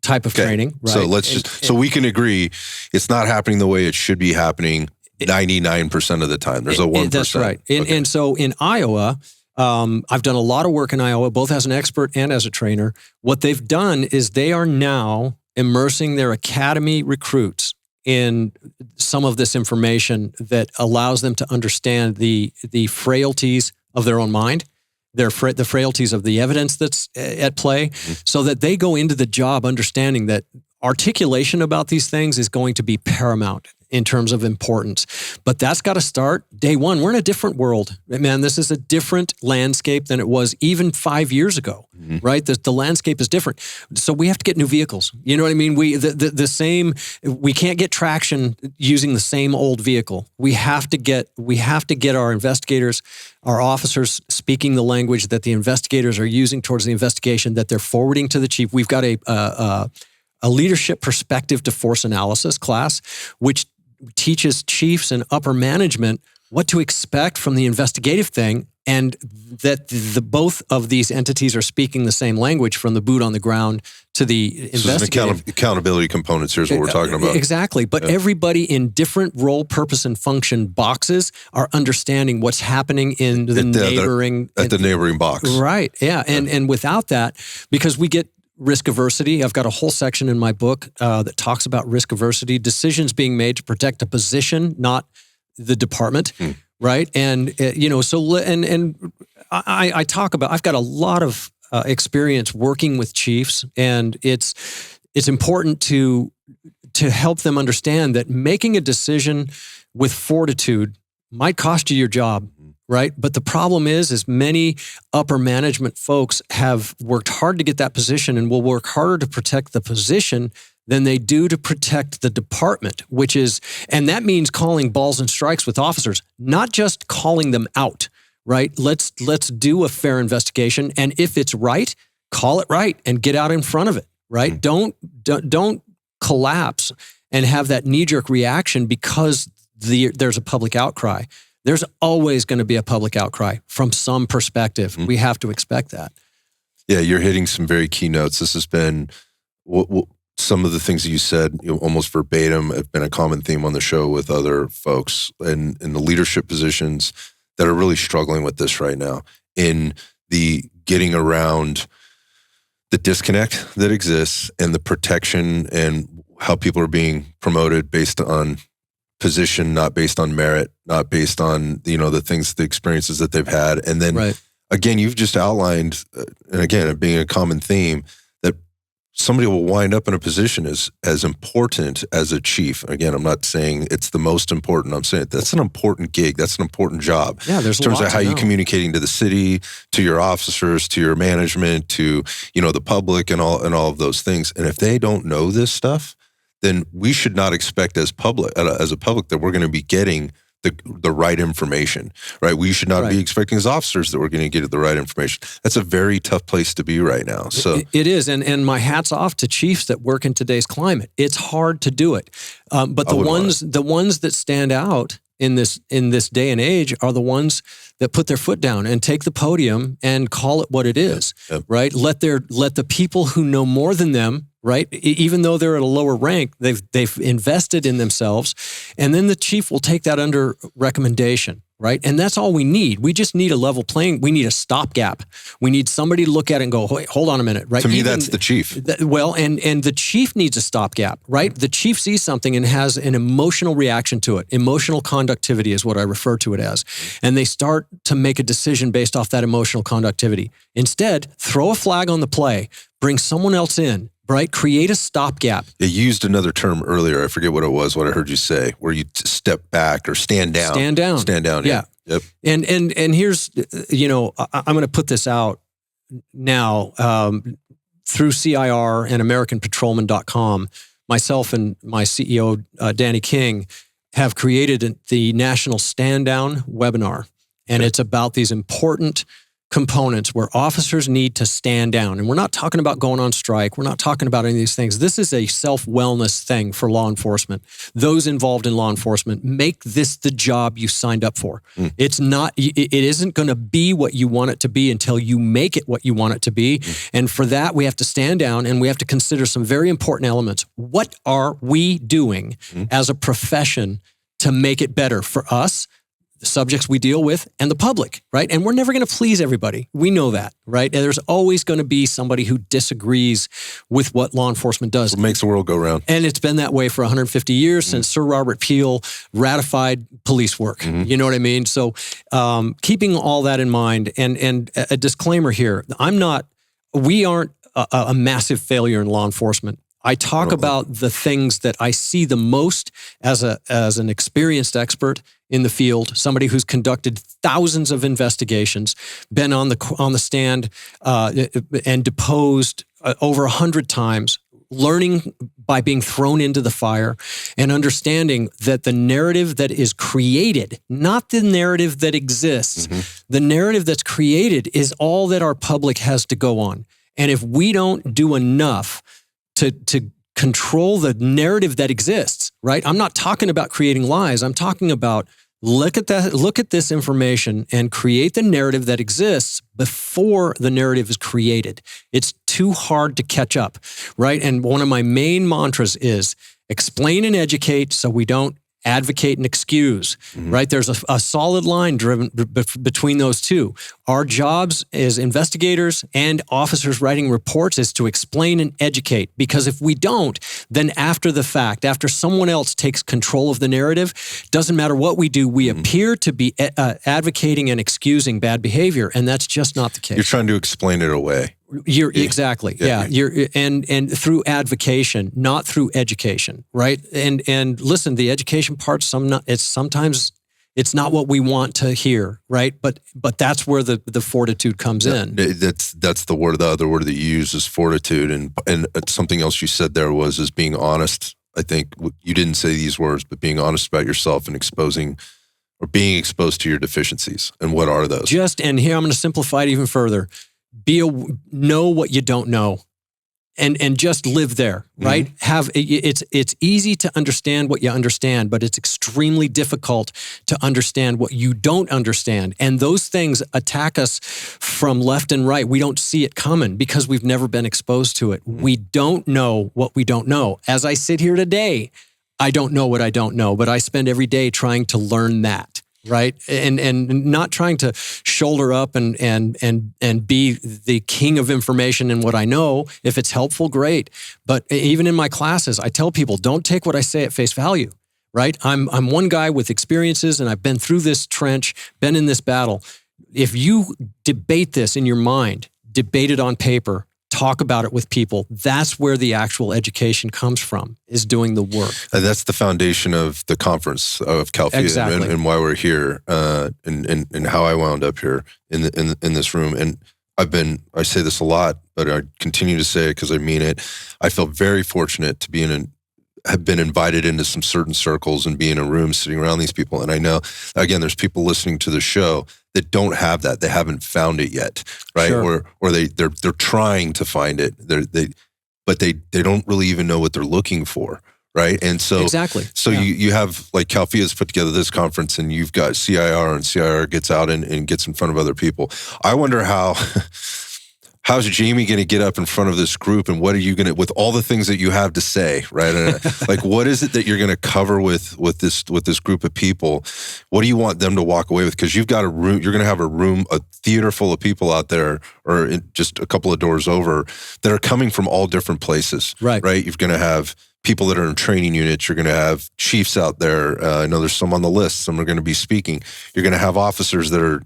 type of training. Right? So so we can agree it's not happening the way it should be happening 99% of the time. There's a 1%. That's right. And so in Iowa, I've done a lot of work in Iowa, both as an expert and as a trainer. What they've done is they are now immersing their academy recruits in some of this information that allows them to understand the frailties of their own mind, the frailties of the evidence that's at play, so that they go into the job understanding that articulation about these things is going to be paramount in terms of importance. But that's got to start day one. We're in a different world. Man, this is a different landscape than it was even 5 years ago, right? The landscape is different. So we have to get new vehicles. You know what I mean? We can't get traction using the same old vehicle. We have to get our investigators, our officers speaking the language that the investigators are using towards the investigation, that they're forwarding to the chief. We've got a leadership perspective to force analysis class, which teaches chiefs and upper management what to expect from the investigative thing, and that both of these entities are speaking the same language from the boot on the ground to the investigative. Accountability components, here's what we're talking about. Exactly. But everybody in different role, purpose, and function boxes are understanding what's happening in the neighboring box. Right. Yeah. And without that, because we get risk aversity. I've got a whole section in my book that talks about risk aversity, decisions being made to protect a position, not the department, right? And I talk about. I've got a lot of experience working with chiefs, and it's important to help them understand that making a decision with fortitude might cost you your job. Right. But the problem is many upper management folks have worked hard to get that position and will work harder to protect the position than they do to protect the department, and that means calling balls and strikes with officers, not just calling them out. Right. Let's do a fair investigation. And if it's right, call it right and get out in front of it. Right. Don't collapse and have that knee-jerk reaction because there's a public outcry. There's always going to be a public outcry from some perspective. We have to expect that. Yeah, you're hitting some very key notes. This has been some of the things that you said, almost verbatim, have been a common theme on the show with other folks in the leadership positions that are really struggling with this right now, in the getting around the disconnect that exists and the protection and how people are being promoted based on position, not based on merit, not based on, the experiences that they've had. And then again, you've just outlined, and again, it being a common theme, that somebody will wind up in a position as important as a chief. Again, I'm not saying it's the most important. I'm saying that's an important gig. That's an important job. Yeah, there's in terms of how you're communicating to the city, to your officers, to your management, to, the public and all of those things. And if they don't know this stuff, then we should not expect as a public that we're going to be getting the right information, right? We should not be expecting as officers that we're going to get the right information. That's a very tough place to be right now. So it is, and my hat's off to chiefs that work in today's climate. It's hard to do it, but the ones that stand out in this day and age are the ones that put their foot down and take the podium and call it what it is, right? Let the people who know more than them, right, even though they're at a lower rank, they've invested in themselves, and then the chief will take that under recommendation, right? And that's all we need. We just need a level playing. We need a stopgap. We need somebody to look at it and go, "Wait, hold on a minute," right? To me, that's the chief. And the chief needs a stopgap, right? The chief sees something and has an emotional reaction to it. Emotional conductivity is what I refer to it as. And they start to make a decision based off that emotional conductivity. Instead, throw a flag on the play, bring someone else in, right? Create a stopgap. You used another term earlier. I forget what it was, what I heard you say, where you step back or stand down. Stand down. Stand down. Yeah. Yep. And here's, I'm going to put this out now through CIR and AmericanPatrolman.com. Myself and my CEO, Danny King, have created the National Stand Down webinar. And it's about these important components where officers need to stand down. And we're not talking about going on strike. We're not talking about any of these things. This is a self-wellness thing for law enforcement. Those involved in law enforcement, make this the job you signed up for. It's not, it isn't going to be what you want it to be until you make it what you want it to be. And for that, we have to stand down and we have to consider some very important elements. What are we doing as a profession to make it better for us, the subjects we deal with, and the public, right? And we're never going to please everybody. We know that, right? And there's always going to be somebody who disagrees with what law enforcement does. It makes the world go round. And it's been that way for 150 years since Sir Robert Peel ratified police work. You know what I mean? So keeping all that in mind, and a disclaimer here, we aren't a massive failure in law enforcement. I talk about the things that I see the most as an experienced expert in the field, somebody who's conducted thousands of investigations, been on the stand and deposed over 100 times, learning by being thrown into the fire and understanding that the narrative that is created, not the narrative that exists, the narrative that's created is all that our public has to go on. And if we don't do enough to control the narrative that exists, right? I'm not talking about creating lies. I'm talking about look at this information and create the narrative that exists before the narrative is created. It's too hard to catch up, right? And one of my main mantras is explain and educate so we don't advocate and excuse, right? There's a solid line driven between those two. Our jobs as investigators and officers writing reports is to explain and educate, because if we don't, then after the fact, after someone else takes control of the narrative, doesn't matter what we do, we appear to be advocating and excusing bad behavior, and that's just not the case. You're trying to explain it away. Exactly. Yeah. You're and through advocation, not through education, right? And listen, the education part, sometimes it's not what we want to hear, right? But that's where the fortitude comes in. That's the word. The other word that you use is fortitude, and something else you said there is being honest. I think you didn't say these words, but being honest about yourself and exposing or being exposed to your deficiencies. And what are those? And here I'm going to simplify it even further. Know what you don't know, and just live there, right? It's easy to understand what you understand, but it's extremely difficult to understand what you don't understand. And those things attack us from left and right. We don't see it coming because we've never been exposed to it. We don't know what we don't know. As I sit here today, I don't know what I don't know, but I spend every day trying to learn that. Right. And not trying to shoulder up and be the king of information in what I know. If it's helpful, great. But even in my classes, I tell people, don't take what I say at face value. Right. I'm one guy with experiences, and I've been through this trench, been in this battle. If you debate this in your mind, debate it on paper, talk about it with people, that's where the actual education comes from, is doing the work. And that's the foundation of the conference of CalFIA. Exactly. and why we're here, and how I wound up here in this room. And I say this a lot, but I continue to say it because I mean it. I feel very fortunate to have been invited into some certain circles and be in a room sitting around these people. And I know, again, there's people listening to the show that don't have that. They haven't found it yet, right? Sure. Or they're trying to find it. But they don't really even know what they're looking for, right? And so exactly. So you have, like, CalFIA's put together this conference, and you've got CIR, and CIR gets out and gets in front of other people. I wonder how's Jamie going to get up in front of this group, and what are you going to, with all the things that you have to say, right? Like, what is it that you're going to cover with this group of people? What do you want them to walk away with? Because you've got you're going to have a theater full of people out there, or just a couple of doors over, that are coming from all different places, right? You're going to have people that are in training units. You're going to have chiefs out there. I know there's some on the list. Some are going to be speaking. You're going to have officers that are,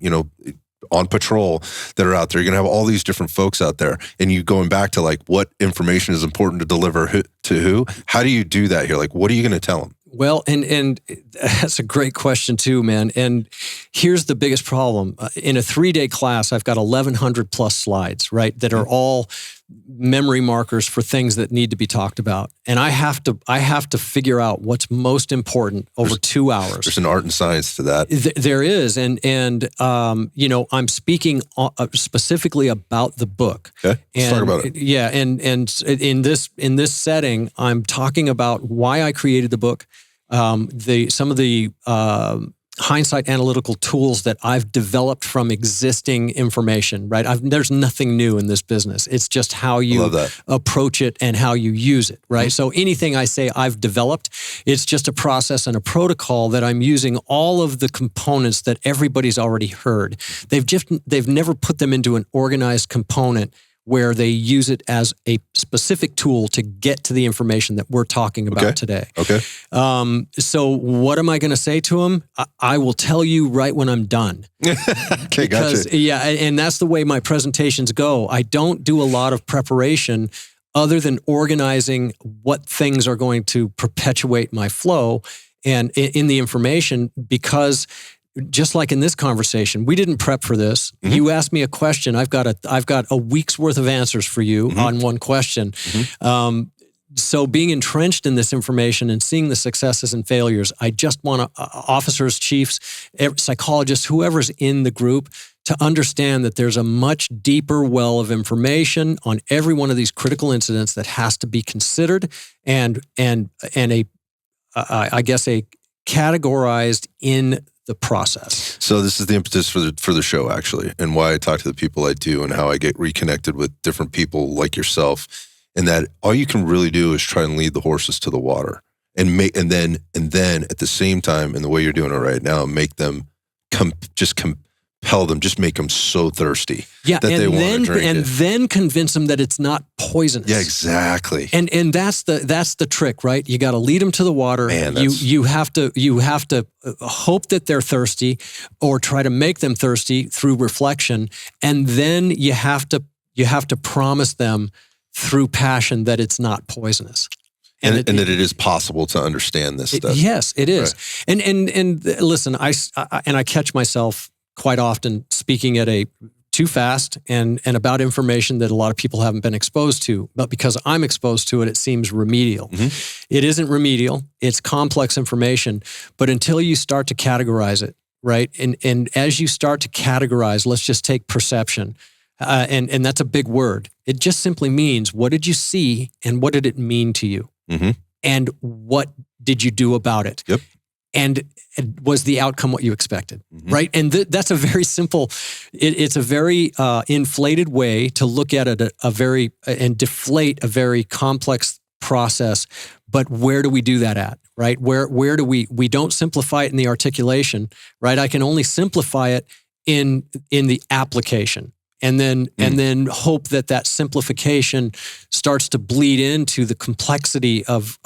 on patrol that are out there. You're going to have all these different folks out there, and you going back to, like, what information is important to deliver to who? How do you do that here? Like, what are you going to tell them? Well, and that's a great question too, man. And here's the biggest problem. In a 3-day class, I've got 1,100 plus slides, right? That are all memory markers for things that need to be talked about. And I have to figure out what's most important over 2 hours. There's an art and science to that. There is. And I'm speaking specifically about the book. Okay, let's talk about it. Yeah. And in this setting, I'm talking about why I created the book, some of the hindsight analytical tools that I've developed from existing information, right? There's nothing new in this business. It's just how you approach it and how you use it, right? So anything I say I've developed, it's just a process and a protocol that I'm using all of the components that everybody's already heard. They've never put them into an organized component where they use it as a specific tool to get to the information that we're talking about today. Okay. So what am I going to say to them? I will tell you right when I'm done. Okay, gotcha. Yeah, and that's the way my presentations go. I don't do a lot of preparation other than organizing what things are going to perpetuate my flow and in the information, because just like in this conversation, we didn't prep for this. Mm-hmm. You asked me a question. I've got a week's worth of answers for you on one question. Mm-hmm. So being entrenched in this information and seeing the successes and failures, I just want officers, chiefs, psychologists, whoever's in the group to understand that there's a much deeper well of information on every one of these critical incidents that has to be considered and categorized in the process. So this is the impetus for the show, actually, and why I talk to the people I do and how I get reconnected with different people like yourself, and that all you can really do is try and lead the horses to the water and then at the same time, in the way you're doing it right now, make them compel them, just make them so thirsty that they want to drink it. Then convince them that it's not poisonous. Yeah, exactly. And that's the trick, right? You got to lead them to the water. Man, you have to hope that they're thirsty, or try to make them thirsty through reflection, and then you have to promise them through passion that it's not poisonous. And that it is possible to understand this stuff. Yes, it is. Right. And listen, I catch myself quite often speaking at too fast and about information that a lot of people haven't been exposed to. But because I'm exposed to it, it seems remedial. Mm-hmm. It isn't remedial. It's complex information. But until you start to categorize it, right? And as you start to categorize, let's just take perception. And that's a big word. It just simply means, what did you see and what did it mean to you? Mm-hmm. And what did you do about it? Yep. And was the outcome what you expected, right? And that's a very simple, it's a very inflated way to look at it, and deflate a very complex process. But where do we do that at, right? Where do we don't simplify it in the articulation, right? I can only simplify it in the application. And then hope that simplification starts to bleed into the complexity of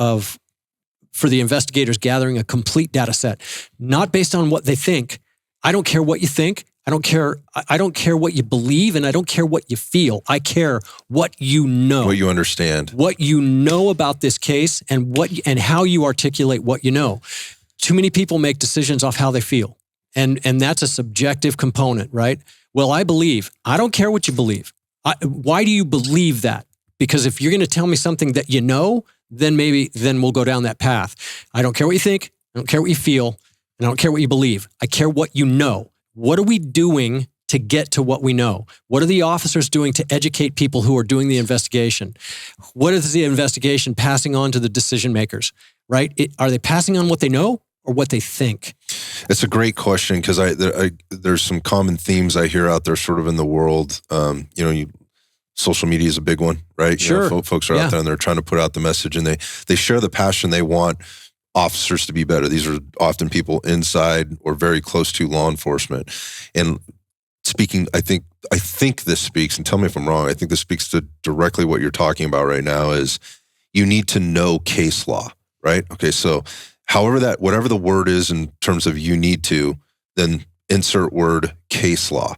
for the investigators gathering a complete data set, not based on what they think. I don't care what you think. I don't care what you believe, and I don't care what you feel. I care what you know. What you understand. What you know about this case, and how you articulate what you know. Too many people make decisions off how they feel. And that's a subjective component, right? Well, I believe. I don't care what you believe. Why do you believe that? Because if you're going to tell me something that you know, then we'll go down that path. I don't care what you think. I don't care what you feel. And I don't care what you believe. I care what you know. What are we doing to get to what we know? What are the officers doing to educate people who are doing the investigation? What is the investigation passing on to the decision makers, right? Are they passing on what they know or what they think? It's a great question, because there's some common themes I hear out there sort of in the world. Social media is a big one, right? Sure. Folks are out there and they're trying to put out the message, and they share the passion. They want officers to be better. These are often people inside or very close to law enforcement. And speaking, I think this speaks, and tell me if I'm wrong, I think this speaks to directly what you're talking about right now, is you need to know case law, right? Okay, so whatever the word is in terms of you need to, then insert word case law.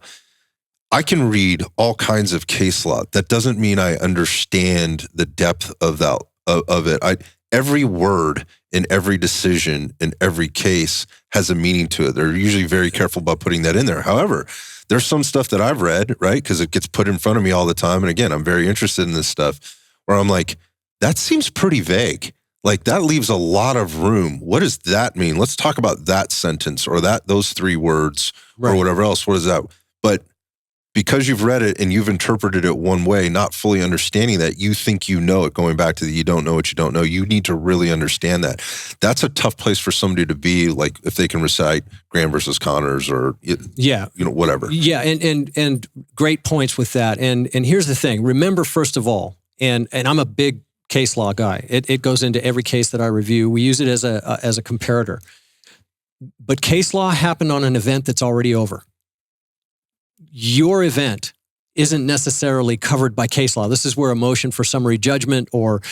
I can read all kinds of case law. That doesn't mean I understand the depth of it. Every word in every decision in every case has a meaning to it. They're usually very careful about putting that in there. However, there's some stuff that I've read, right? Because it gets put in front of me all the time. And again, I'm very interested in this stuff where I'm like, that seems pretty vague. Like that leaves a lot of room. What does that mean? Let's talk about that sentence or those 3 words or whatever else. What is that? But because you've read it and you've interpreted it one way, not fully understanding that, you think you know it, going back to the you don't know what you don't know. You need to really understand that. That's a tough place for somebody to be, like if they can recite Graham versus Connors or whatever. Yeah, and great points with that. And here's the thing. Remember, first of all, and I'm a big case law guy. It goes into every case that I review. We use it as a comparator. But case law happened on an event that's already over. Your event isn't necessarily covered by case law. This is where a motion for summary judgment or,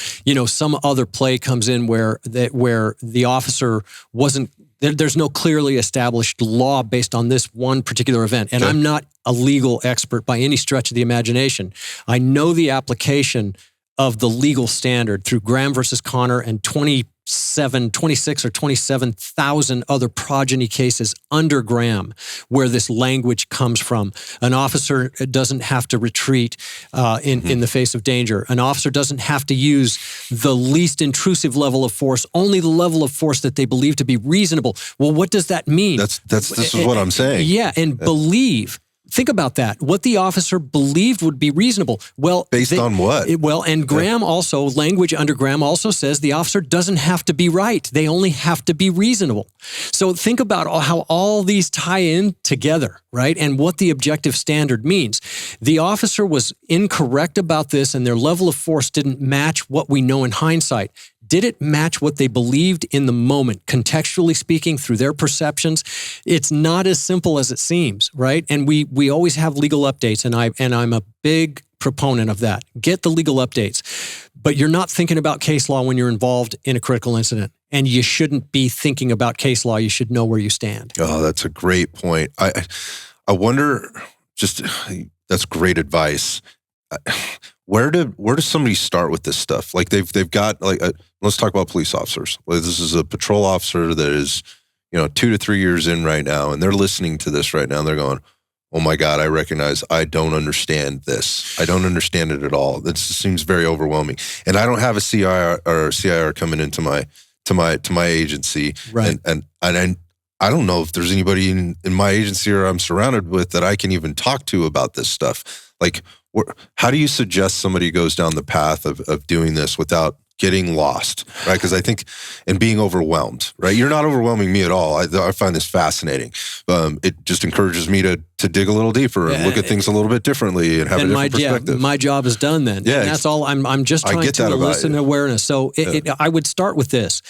some other play comes in where the officer wasn't, there's no clearly established law based on this one particular event. And I'm not a legal expert by any stretch of the imagination. I know the application of the legal standard through Graham versus Connor and 26 or 27,000 other progeny cases under Graham where this language comes from. An officer doesn't have to retreat in the face of danger. An officer doesn't have to use the least intrusive level of force, only the level of force that they believe to be reasonable. Well, what does that mean? This is what I'm saying. Yeah, and believe. Think about that. What the officer believed would be reasonable. Well, based on what? And Graham also, language under Graham also says the officer doesn't have to be right. They only have to be reasonable. So think about how all these tie in together, right? And what the objective standard means. The officer was incorrect about this and their level of force didn't match what we know in hindsight. Did it match what they believed in the moment, contextually speaking, through their perceptions? It's not as simple as it seems, right? And we always have legal updates, and I'm a big proponent of that. Get the legal updates. But you're not thinking about case law when you're involved in a critical incident. And you shouldn't be thinking about case law. You should know where you stand. Oh, that's a great point. I wonder, that's great advice. Where does somebody start with this stuff? Like they've got let's talk about police officers. Like this is a patrol officer that is 2 to 3 years in right now, and they're listening to this right now, and they're going, "Oh my God, I recognize I don't understand this. I don't understand it at all. This seems very overwhelming." And I don't have a CIR coming into my agency, right? And I don't know if there's anybody in my agency or I'm surrounded with that I can even talk to about this stuff. Like, how do you suggest somebody goes down the path of doing this without getting lost, right? Because I think, and being overwhelmed, right? You're not overwhelming me at all. I find this fascinating. It just encourages me to dig a little deeper and look at things a little bit differently and have a different perspective. My job is done then. Yeah, and that's all. I'm just trying to elicit awareness. So I would start with this.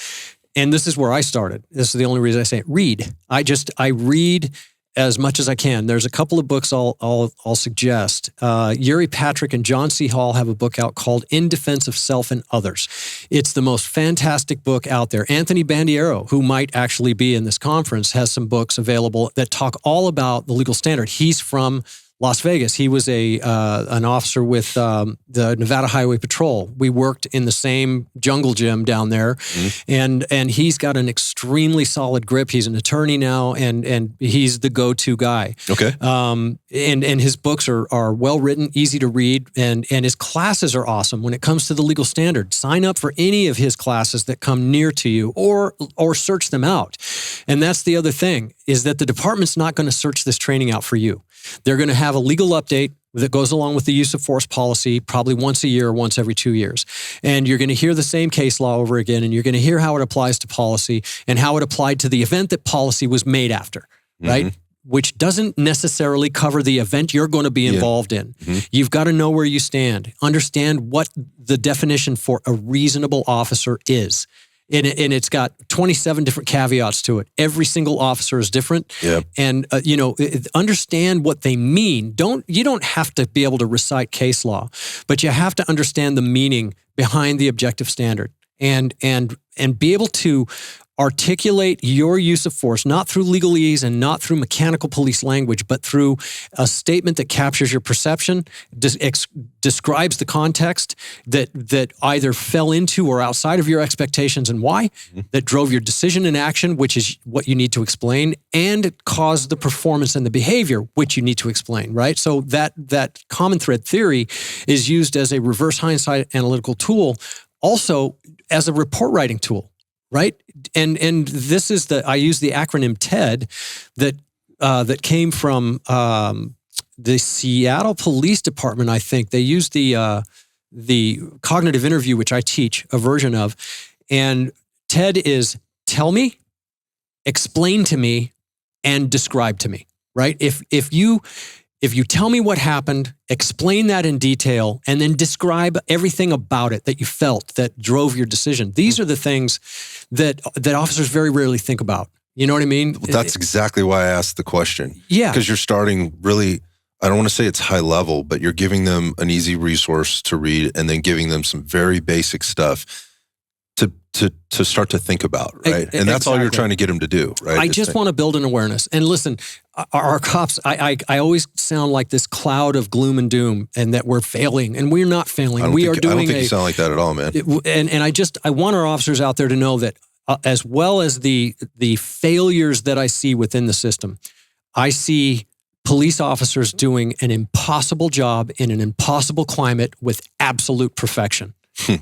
And this is where I started. This is the only reason I say it. Read. I read as much as I can. There's a couple of books I'll suggest. Yuri Patrick and John C. Hall have a book out called In Defense of Self and Others. It's the most fantastic book out there. Anthony Bandiero, who might actually be in this conference, has some books available that talk all about the legal standard. He's from Las Vegas. He was an officer with the Nevada Highway Patrol. We worked in the same jungle gym down there, and he's got an extremely solid grip. He's an attorney now, and he's the go-to guy. Okay. And his books are well written, easy to read, and his classes are awesome when it comes to the legal standard. Sign up for any of his classes that come near to you, or search them out. And that's the other thing, is that the department's not going to search this training out for you. They're going to have a legal update that goes along with the use of force policy, probably once a year or once every 2 years. And you're going to hear the same case law over again, and you're going to hear how it applies to policy and how it applied to the event that policy was made after, right? Which doesn't necessarily cover the event you're going to be involved in. You've got to know where you stand, understand what the definition for a reasonable officer is. And it's got 27 different caveats to it. Every single officer is different. Yep. And, understand what they mean. You don't have to be able to recite case law, but you have to understand the meaning behind the objective standard and be able to articulate your use of force, not through legalese and not through mechanical police language, but through a statement that captures your perception, describes the context that either fell into or outside of your expectations and why, that drove your decision and action, which is what you need to explain, and caused the performance and the behavior, which you need to explain, right? So that common thread theory is used as a reverse hindsight analytical tool, also as a report writing tool. Right, and this is I use the acronym TED that came from the Seattle Police Department. I think they use the cognitive interview, which I teach a version of, and TED is tell me, explain to me, and describe to me. Right, if you tell me what happened, explain that in detail, and then describe everything about it that you felt that drove your decision. These are the things that officers very rarely think about. You know what I mean? That's exactly why I asked the question. Yeah. Because you're starting really, I don't want to say it's high level, but you're giving them an easy resource to read and then giving them some very basic stuff to start to think about, right? And that's all you're trying to get them to do, right? I just want to build an awareness. And listen, our cops, I always sound like this cloud of gloom and doom and that we're failing, and we're not failing. I don't think you sound like that at all, man. I want our officers out there to know that as well as the failures that I see within the system, I see police officers doing an impossible job in an impossible climate with absolute perfection.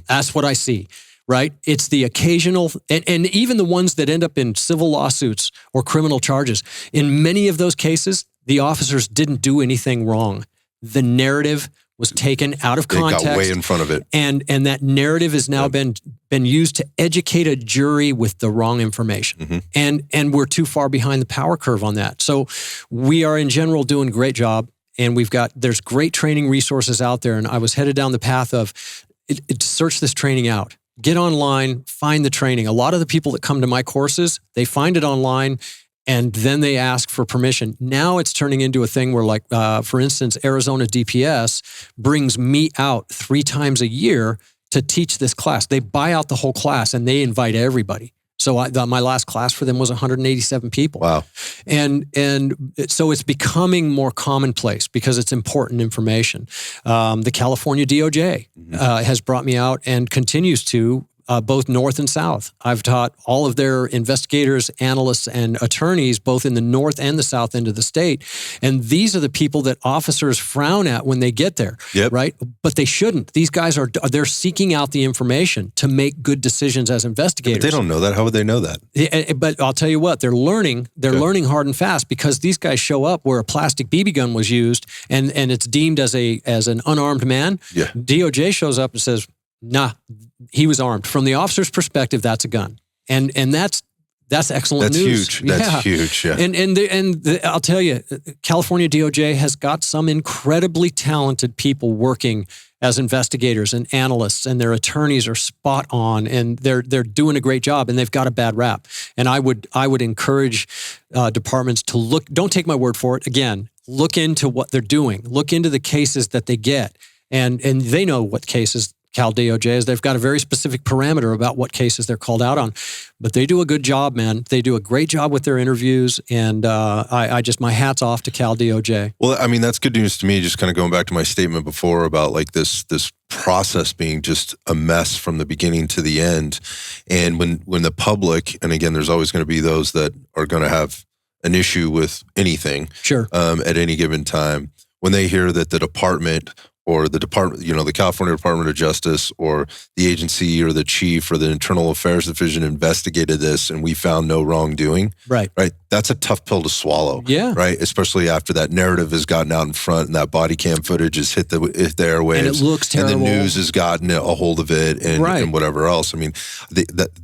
That's what I see. Right? It's the occasional, and even the ones that end up in civil lawsuits or criminal charges. In many of those cases, the officers didn't do anything wrong. The narrative was taken out of context. They got way in front of it. And that narrative has now been used to educate a jury with the wrong information. And we're too far behind the power curve on that. So we are in general doing a great job, and there's great training resources out there. And I was headed down the path of search this training out. Get online, find the training. A lot of the people that come to my courses, they find it online and then they ask for permission. Now it's turning into a thing where, like, for instance, Arizona DPS brings me out 3 times a year to teach this class. They buy out the whole class and they invite everybody. So my last class for them was 187 people. Wow. And so it's becoming more commonplace because it's important information. The California DOJ has brought me out and continues to, both north and south. I've taught all of their investigators, analysts, and attorneys, both in the north and the south end of the state. And these are the people that officers frown at when they get there, right? But they shouldn't. These guys they're seeking out the information to make good decisions as investigators. But they don't know that. How would they know that? But I'll tell you what, they're learning. They're learning hard and fast because these guys show up where a plastic BB gun was used and it's deemed as an unarmed man. Yeah. DOJ shows up and says, nah, he was armed. From the officer's perspective, that's a gun. And that's excellent news. Huge. That's huge. Yeah. And I'll tell you, California DOJ has got some incredibly talented people working as investigators and analysts, and their attorneys are spot on, and they're doing a great job, and they've got a bad rap. And I would encourage departments to look. Don't take my word for it. Again, look into what they're doing. Look into the cases that they get, and they know what cases Cal DOJ is. They've got a very specific parameter about what cases they're called out on, but they do a good job, man. They do a great job with their interviews, and my hat's off to Cal DOJ. Well, I mean, that's good news to me. Just kind of going back to my statement before about like this process being just a mess from the beginning to the end, and when the public, and again, there's always going to be those that are going to have an issue with anything, at any given time, when they hear that the department or the department, the California Department of Justice or the agency or the chief or the Internal Affairs Division investigated this and we found no wrongdoing. Right. That's a tough pill to swallow. Yeah. Right. Especially after that narrative has gotten out in front and that body cam footage has hit the airwaves. And it looks terrible. And the news has gotten a hold of it and whatever else. I mean,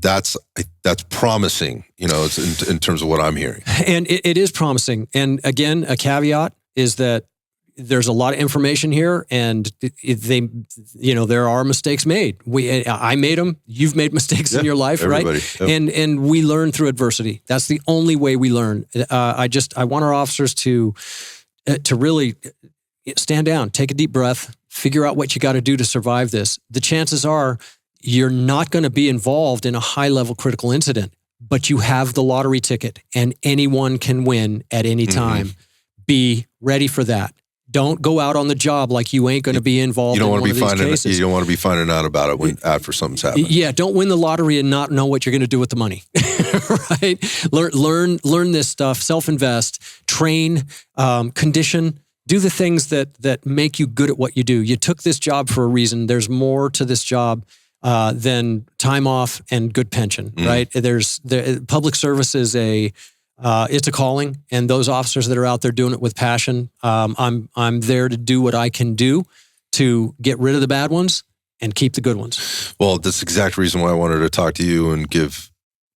that's promising, it's in terms of what I'm hearing. And it is promising. And again, a caveat is that there's a lot of information here, and there are mistakes made. I made them. You've made mistakes in your life, right? Yep. And we learn through adversity. That's the only way we learn. I want our officers to really stand down, take a deep breath, figure out what you got to do to survive this. The chances are you're not going to be involved in a high-level critical incident, but you have the lottery ticket and anyone can win at any time. Be ready for that. Don't go out on the job like you ain't going to be involved in one of these cases. You don't want to be finding out about it after something's happened. Yeah, don't win the lottery and not know what you're going to do with the money, right? Learn this stuff, self-invest, train, condition, do the things that make you good at what you do. You took this job for a reason. There's more to this job than time off and good pension, right? Public service is it's a calling, and those officers that are out there doing it with passion, I'm there to do what I can do to get rid of the bad ones and keep the good ones. Well, that's the exact reason why I wanted to talk to you and give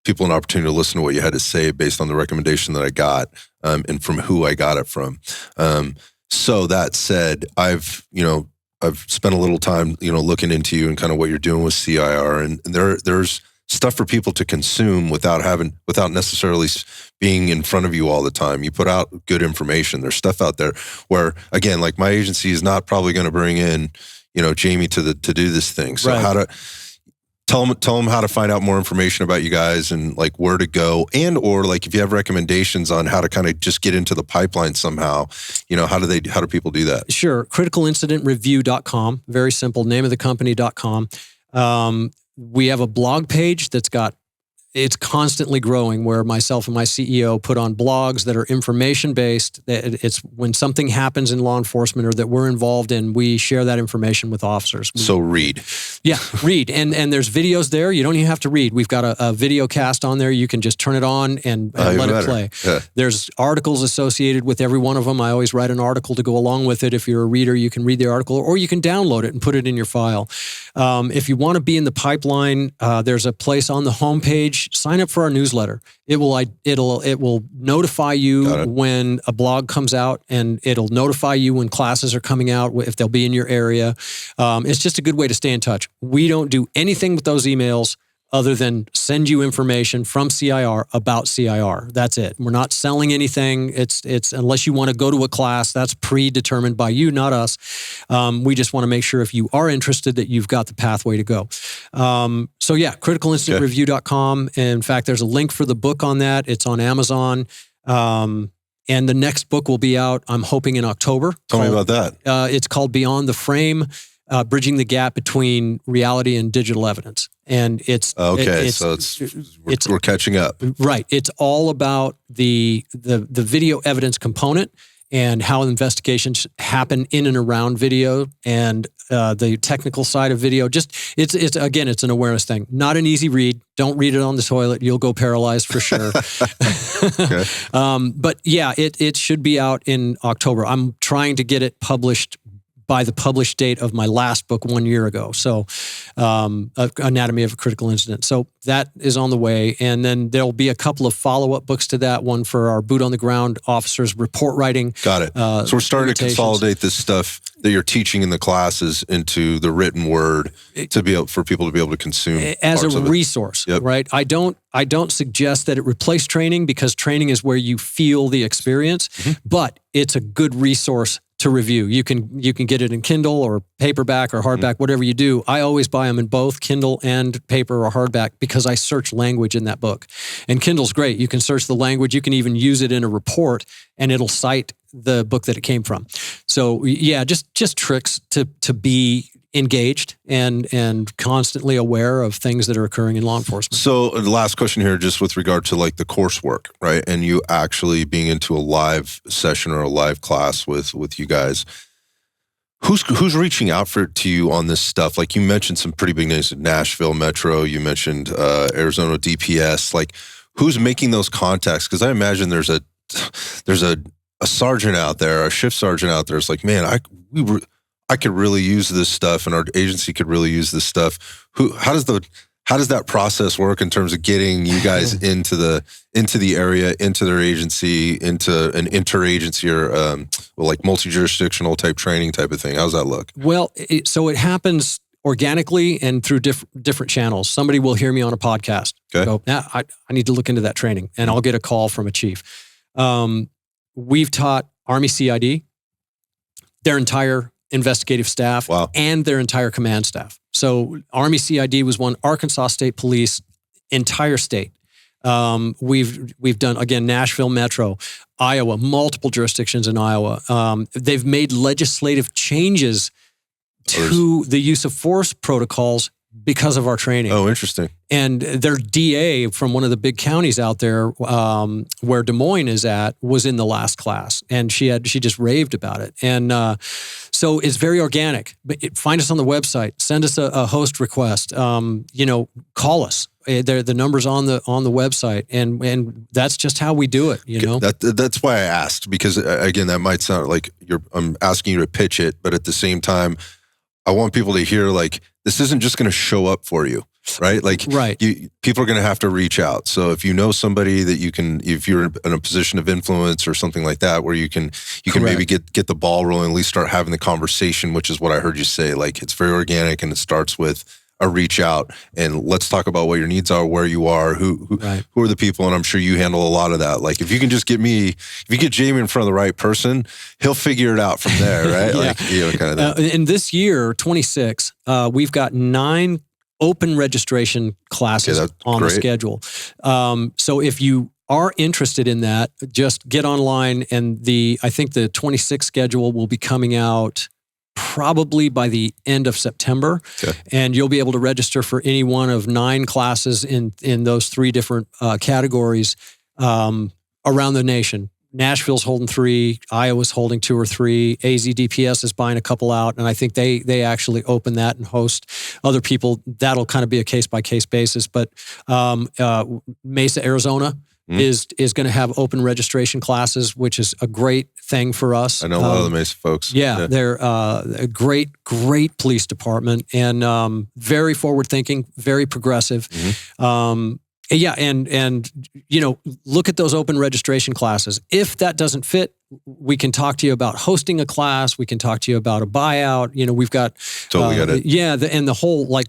people an opportunity to listen to what you had to say based on the recommendation that I got and from who I got it from. So that said, I've spent a little time, looking into you and kind of what you're doing with CIR, and there's stuff for people to consume without necessarily being in front of you all the time. You put out good information. There's stuff out there where, again, like my agency is not probably going to bring in, Jamie to do this thing. So how to tell them how to find out more information about you guys and like where to go, and or like if you have recommendations on how to kind of just get into the pipeline somehow, how do people do that? Sure. CriticalIncidentReview.com. Very simple. Name of the company.com. We have a blog page it's constantly growing, where myself and my CEO put on blogs that are information-based. It's when something happens in law enforcement or that we're involved in, we share that information with officers. So read. Yeah, read. And there's videos there. You don't even have to read. We've got a video cast on there. You can just turn it on and let it play. Yeah. There's articles associated with every one of them. I always write an article to go along with it. If you're a reader, you can read the article, or you can download it and put it in your file. If you want to be in the pipeline, there's a place on the homepage. Sign up for our newsletter. It will notify you when a blog comes out, and it'll notify you when classes are coming out, if they'll be in your area. It's just a good way to stay in touch. We don't do anything with those emails other than send you information from CIR about CIR. That's it. We're not selling anything. It's unless you want to go to a class, that's predetermined by you, not us. We just want to make sure if you are interested that you've got the pathway to go. So yeah, CriticalIncidentReview.com. And in fact, there's a link for the book on that. It's on Amazon. And the next book will be out, I'm hoping, in October. Tell me about that. It's called Beyond the Frame, Bridging the Gap Between Reality and Digital Evidence. And we're catching up. Right. It's all about the video evidence component and how investigations happen in and around video, and the technical side of video. It's an awareness thing. Not an easy read. Don't read it on the toilet. You'll go paralyzed for sure. But yeah, it should be out in October. I'm trying to get it published by the published date of my last book 1 year ago. So Anatomy of a Critical Incident. So that is on the way. And then there'll be a couple of follow-up books to that, one for our boot on the ground officers, report writing. Got it. So we're starting to consolidate this stuff that you're teaching in the classes into the written word for people to be able to consume as a resource, right? I don't suggest that it replace training, because training is where you feel the experience, but it's a good resource to review. You can get it in Kindle or paperback or hardback, whatever you do. I always buy them in both Kindle and paper or hardback, because I search language in that book. And Kindle's great. You can search the language. You can even use it in a report, and it'll cite the book that it came from. So yeah, just tricks to be engaged and constantly aware of things that are occurring in law enforcement. So the last question here, just with regard to like the coursework, right? And you actually being into a live session or a live class with you guys, who's reaching out to you on this stuff? Like you mentioned some pretty big names, Nashville Metro, you mentioned Arizona DPS, like who's making those contacts? Because I imagine there's a sergeant out there, a shift sergeant out there. It's like, man, I could really use this stuff, and our agency could really use this stuff. How does that process work in terms of getting you guys into the area, into their agency, into an interagency or like multi-jurisdictional type training type of thing? How does that look? Well, so it happens organically and through different channels. Somebody will hear me on a podcast. Okay. Go, I need to look into that training, and I'll get a call from a chief. We've taught Army CID, their entire investigative staff, and their entire command staff. So Army CID was one, Arkansas State Police, entire state. We've done, again, Nashville Metro, Iowa, multiple jurisdictions in Iowa. They've made legislative changes to the use of force protocols because of our training. Oh, interesting. And their DA from one of the big counties out there, where Des Moines is at, was in the last class, and she just raved about it. And so it's very organic. But find us on the website. Send us a host request. Call us. The number's on the website, and that's just how we do it. That's why I asked, because again, that might sound like I'm asking you to pitch it, but at the same time, I want people to hear, like, this isn't just going to show up for you, right? Like, right. People are going to have to reach out. So if you know somebody that you can, if you're in a position of influence or something like that, where you can maybe get the ball rolling, at least start having the conversation, which is what I heard you say. Like, it's very organic, and it starts with a reach out, and let's talk about what your needs are, where you are, who are the people, and I'm sure you handle a lot of that. Like, if you can just get Jamie in front of the right person, he'll figure it out from there, right? Yeah. Like, kind of in this year, 26, we've got 9 open registration classes on the schedule. So if you are interested in that, just get online, and I think the 26 schedule will be coming out probably by the end of September. Okay. And you'll be able to register for any one of 9 classes in those 3 different categories around the nation. Nashville's holding 3, Iowa's holding 2 or 3, AZDPS is buying a couple out, and I think they actually open that and host other people. That'll kind of be a case-by-case basis. But Mesa, Arizona, is going to have open registration classes, which is a great thing for us. I know a lot of the Mesa folks. Yeah. They're a great police department, and very forward-thinking, very progressive. And look at those open registration classes. If that doesn't fit, we can talk to you about hosting a class. We can talk to you about a buyout. We've got totally got it. Yeah, and the whole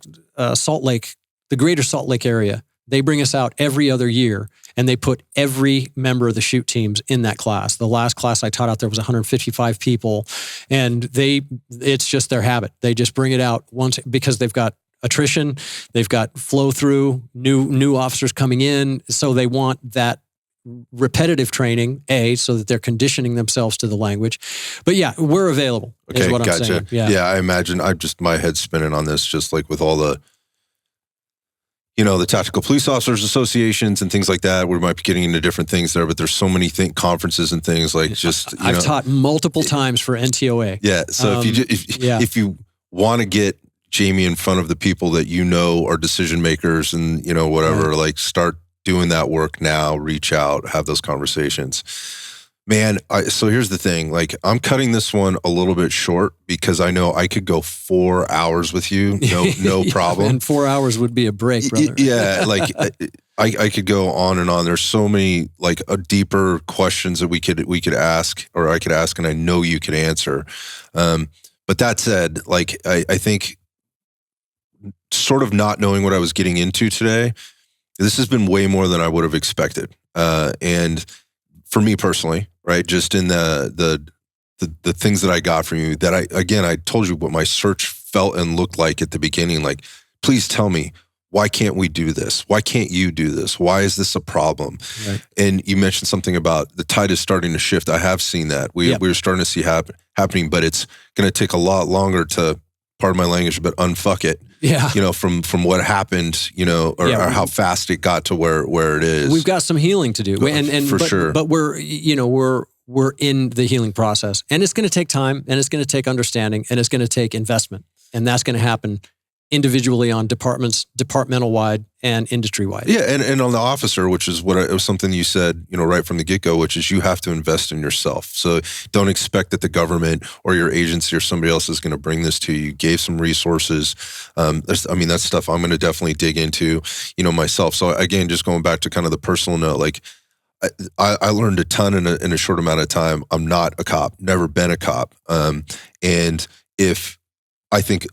Salt Lake, the greater Salt Lake area. They bring us out every other year, and they put every member of the shoot teams in that class. The last class I taught out there was 155 people, and it's just their habit. They just bring it out once because they've got attrition, they've got flow through, new officers coming in, so they want that repetitive training, so that they're conditioning themselves to the language. But yeah, we're available, is what I'm saying. Yeah, I imagine my head's spinning on this, just like with all the the Tactical Police Officers Associations and things like that. We might be getting into different things there, but there's so many conferences and things like just. I've taught multiple times for NTOA. Yeah, so if you want to get Jamie in front of the people that are decision makers and whatever, like, start doing that work now. Reach out, have those conversations. Man, so here's the thing. Like, I'm cutting this one a little bit short because I know I could go 4 hours with you, no problem. And 4 hours would be a break, brother. Yeah, like I could go on and on. There's so many deeper questions that we could ask, or I could ask, and I know you could answer. But that said, like, I think sort of not knowing what I was getting into today, this has been way more than I would have expected. And for me personally, right, just in the things that I got from you, that I told you what my search felt and looked like at the beginning. Like, please tell me, why can't we do this? Why can't you do this? Why is this a problem? Right. And you mentioned something about the tide is starting to shift. I have seen that. We're starting to see happening, but it's going to take a lot longer to, pardon my language, but unfuck it. Yeah. From what happened, or how fast it got to where it is. We've got some healing to do. Sure. But we're in the healing process, and it's going to take time, and it's going to take understanding, and it's going to take investment. And that's going to happen individually on departmental wide and industry wide. Yeah, and on the officer, which is it was something you said, right from the get-go, which is you have to invest in yourself. So don't expect that the government or your agency or somebody else is going to bring this to you. You gave some resources. That's stuff I'm going to definitely dig into, myself. So again, just going back to kind of the personal note, like, I learned a ton in a short amount of time. I'm not a cop, never been a cop. And if I think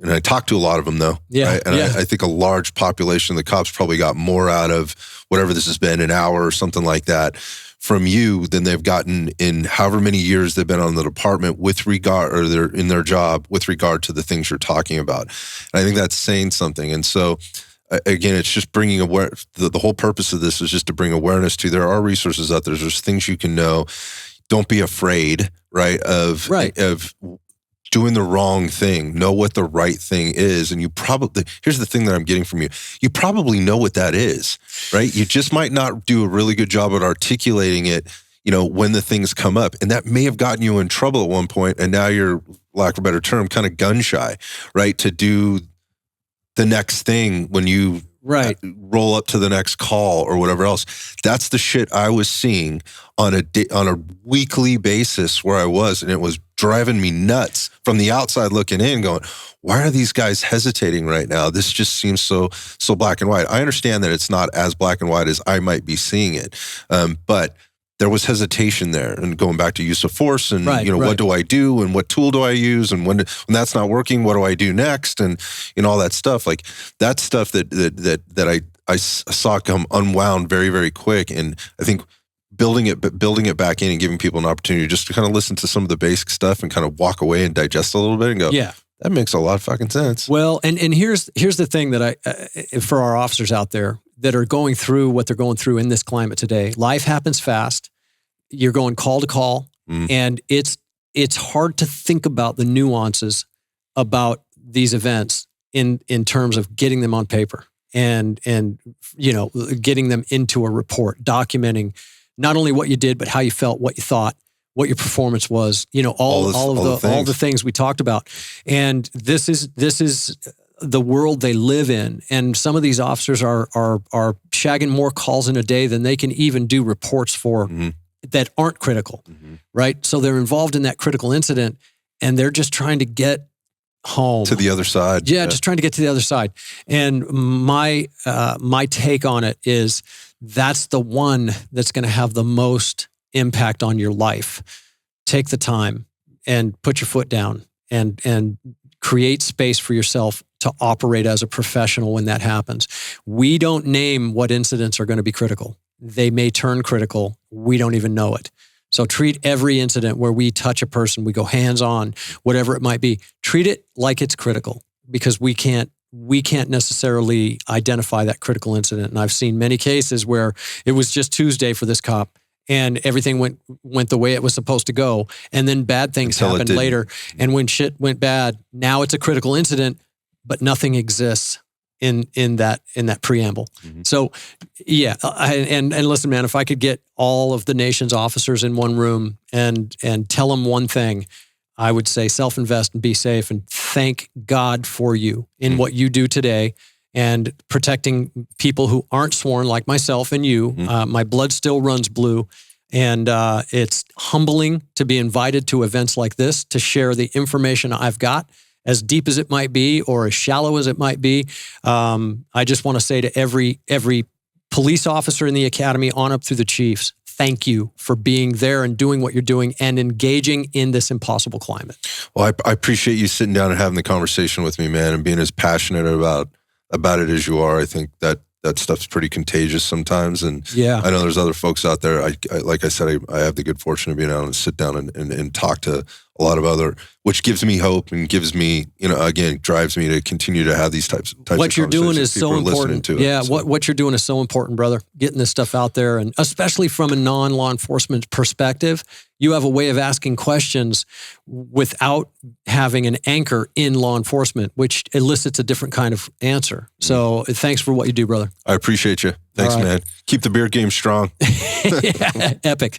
and I talked to a lot of them though. Yeah. Right? And I think a large population of the cops probably got more out of whatever this has been, an hour or something like that, from you than they've gotten in however many years they've been on the department they're in their job with regard to the things you're talking about. And I think that's saying something. And so again, it's just bringing the whole purpose of this is just to bring awareness to, there are resources out there. There's things you can know. Don't be afraid, right, of doing the wrong thing. Know what the right thing is. And here's the thing that I'm getting from you. You probably know what that is, right? You just might not do a really good job at articulating it, when the things come up. And that may have gotten you in trouble at one point, and now you're, lack of a better term, kind of gun shy, right? To do the next thing when you roll up to the next call or whatever else. That's the shit I was seeing on a weekly basis where I was, and it was driving me nuts from the outside looking in, going, why are these guys hesitating right now? This just seems so black and white. I understand that it's not as black and white as I might be seeing it, but there was hesitation there, and going back to use of force, and what do I do, and what tool do I use, and when that's not working, what do I do next, and all that stuff. Like that stuff that I saw come unwound very, very quick, and I think building it back in and giving people an opportunity just to kind of listen to some of the basic stuff and kind of walk away and digest a little bit and go, yeah, that makes a lot of fucking sense. Well, and here's the thing that for our officers out there that are going through what they're going through in this climate today. Life happens fast. You're going call to call, and it's hard to think about the nuances about these events in terms of getting them on paper and getting them into a report, documenting not only what you did, but how you felt, what you thought, what your performance was, all the things we talked about. And this is the world they live in. And some of these officers are shagging more calls in a day than they can even do reports for that aren't critical, right? So they're involved in that critical incident, and they're just trying to get home. To the other side. Yeah, just trying to get to the other side. And my take on it is that's the one that's going to have the most impact on your life. Take the time and put your foot down and create space for yourself to operate as a professional when that happens. We don't name what incidents are going to be critical. They may turn critical. We don't even know it. So treat every incident where we touch a person, we go hands-on, whatever it might be, treat it like it's critical, because we can't necessarily identify that critical incident. And I've seen many cases where it was just Tuesday for this cop, and everything went the way it was supposed to go, and then bad things happened later. And when shit went bad, now it's a critical incident, but nothing exists in that preamble. So yeah, and listen, man, if I could get all of the nation's officers in one room and tell them one thing, I would say self-invest and be safe, and thank God for you in what you do today and protecting people who aren't sworn like myself and you. My blood still runs blue. And it's humbling to be invited to events like this, to share the information I've got, as deep as it might be or as shallow as it might be. I just want to say to every police officer in the academy on up through the chiefs, thank you for being there and doing what you're doing and engaging in this impossible climate. Well, I appreciate you sitting down and having the conversation with me, man, and being as passionate about it as you are. I think that stuff's pretty contagious sometimes. And yeah, I know there's other folks out there. I like I said, I have the good fortune of being able to sit down and talk to a lot of other, which gives me hope and gives me, again, drives me to continue to have these types of what you're doing is so important. Yeah, so. What you're doing is so important, brother. Getting this stuff out there, and especially from a non-law enforcement perspective, you have a way of asking questions without having an anchor in law enforcement, which elicits a different kind of answer. So thanks for what you do, brother. I appreciate you. Thanks, man. Keep the beer game strong. Yeah, epic.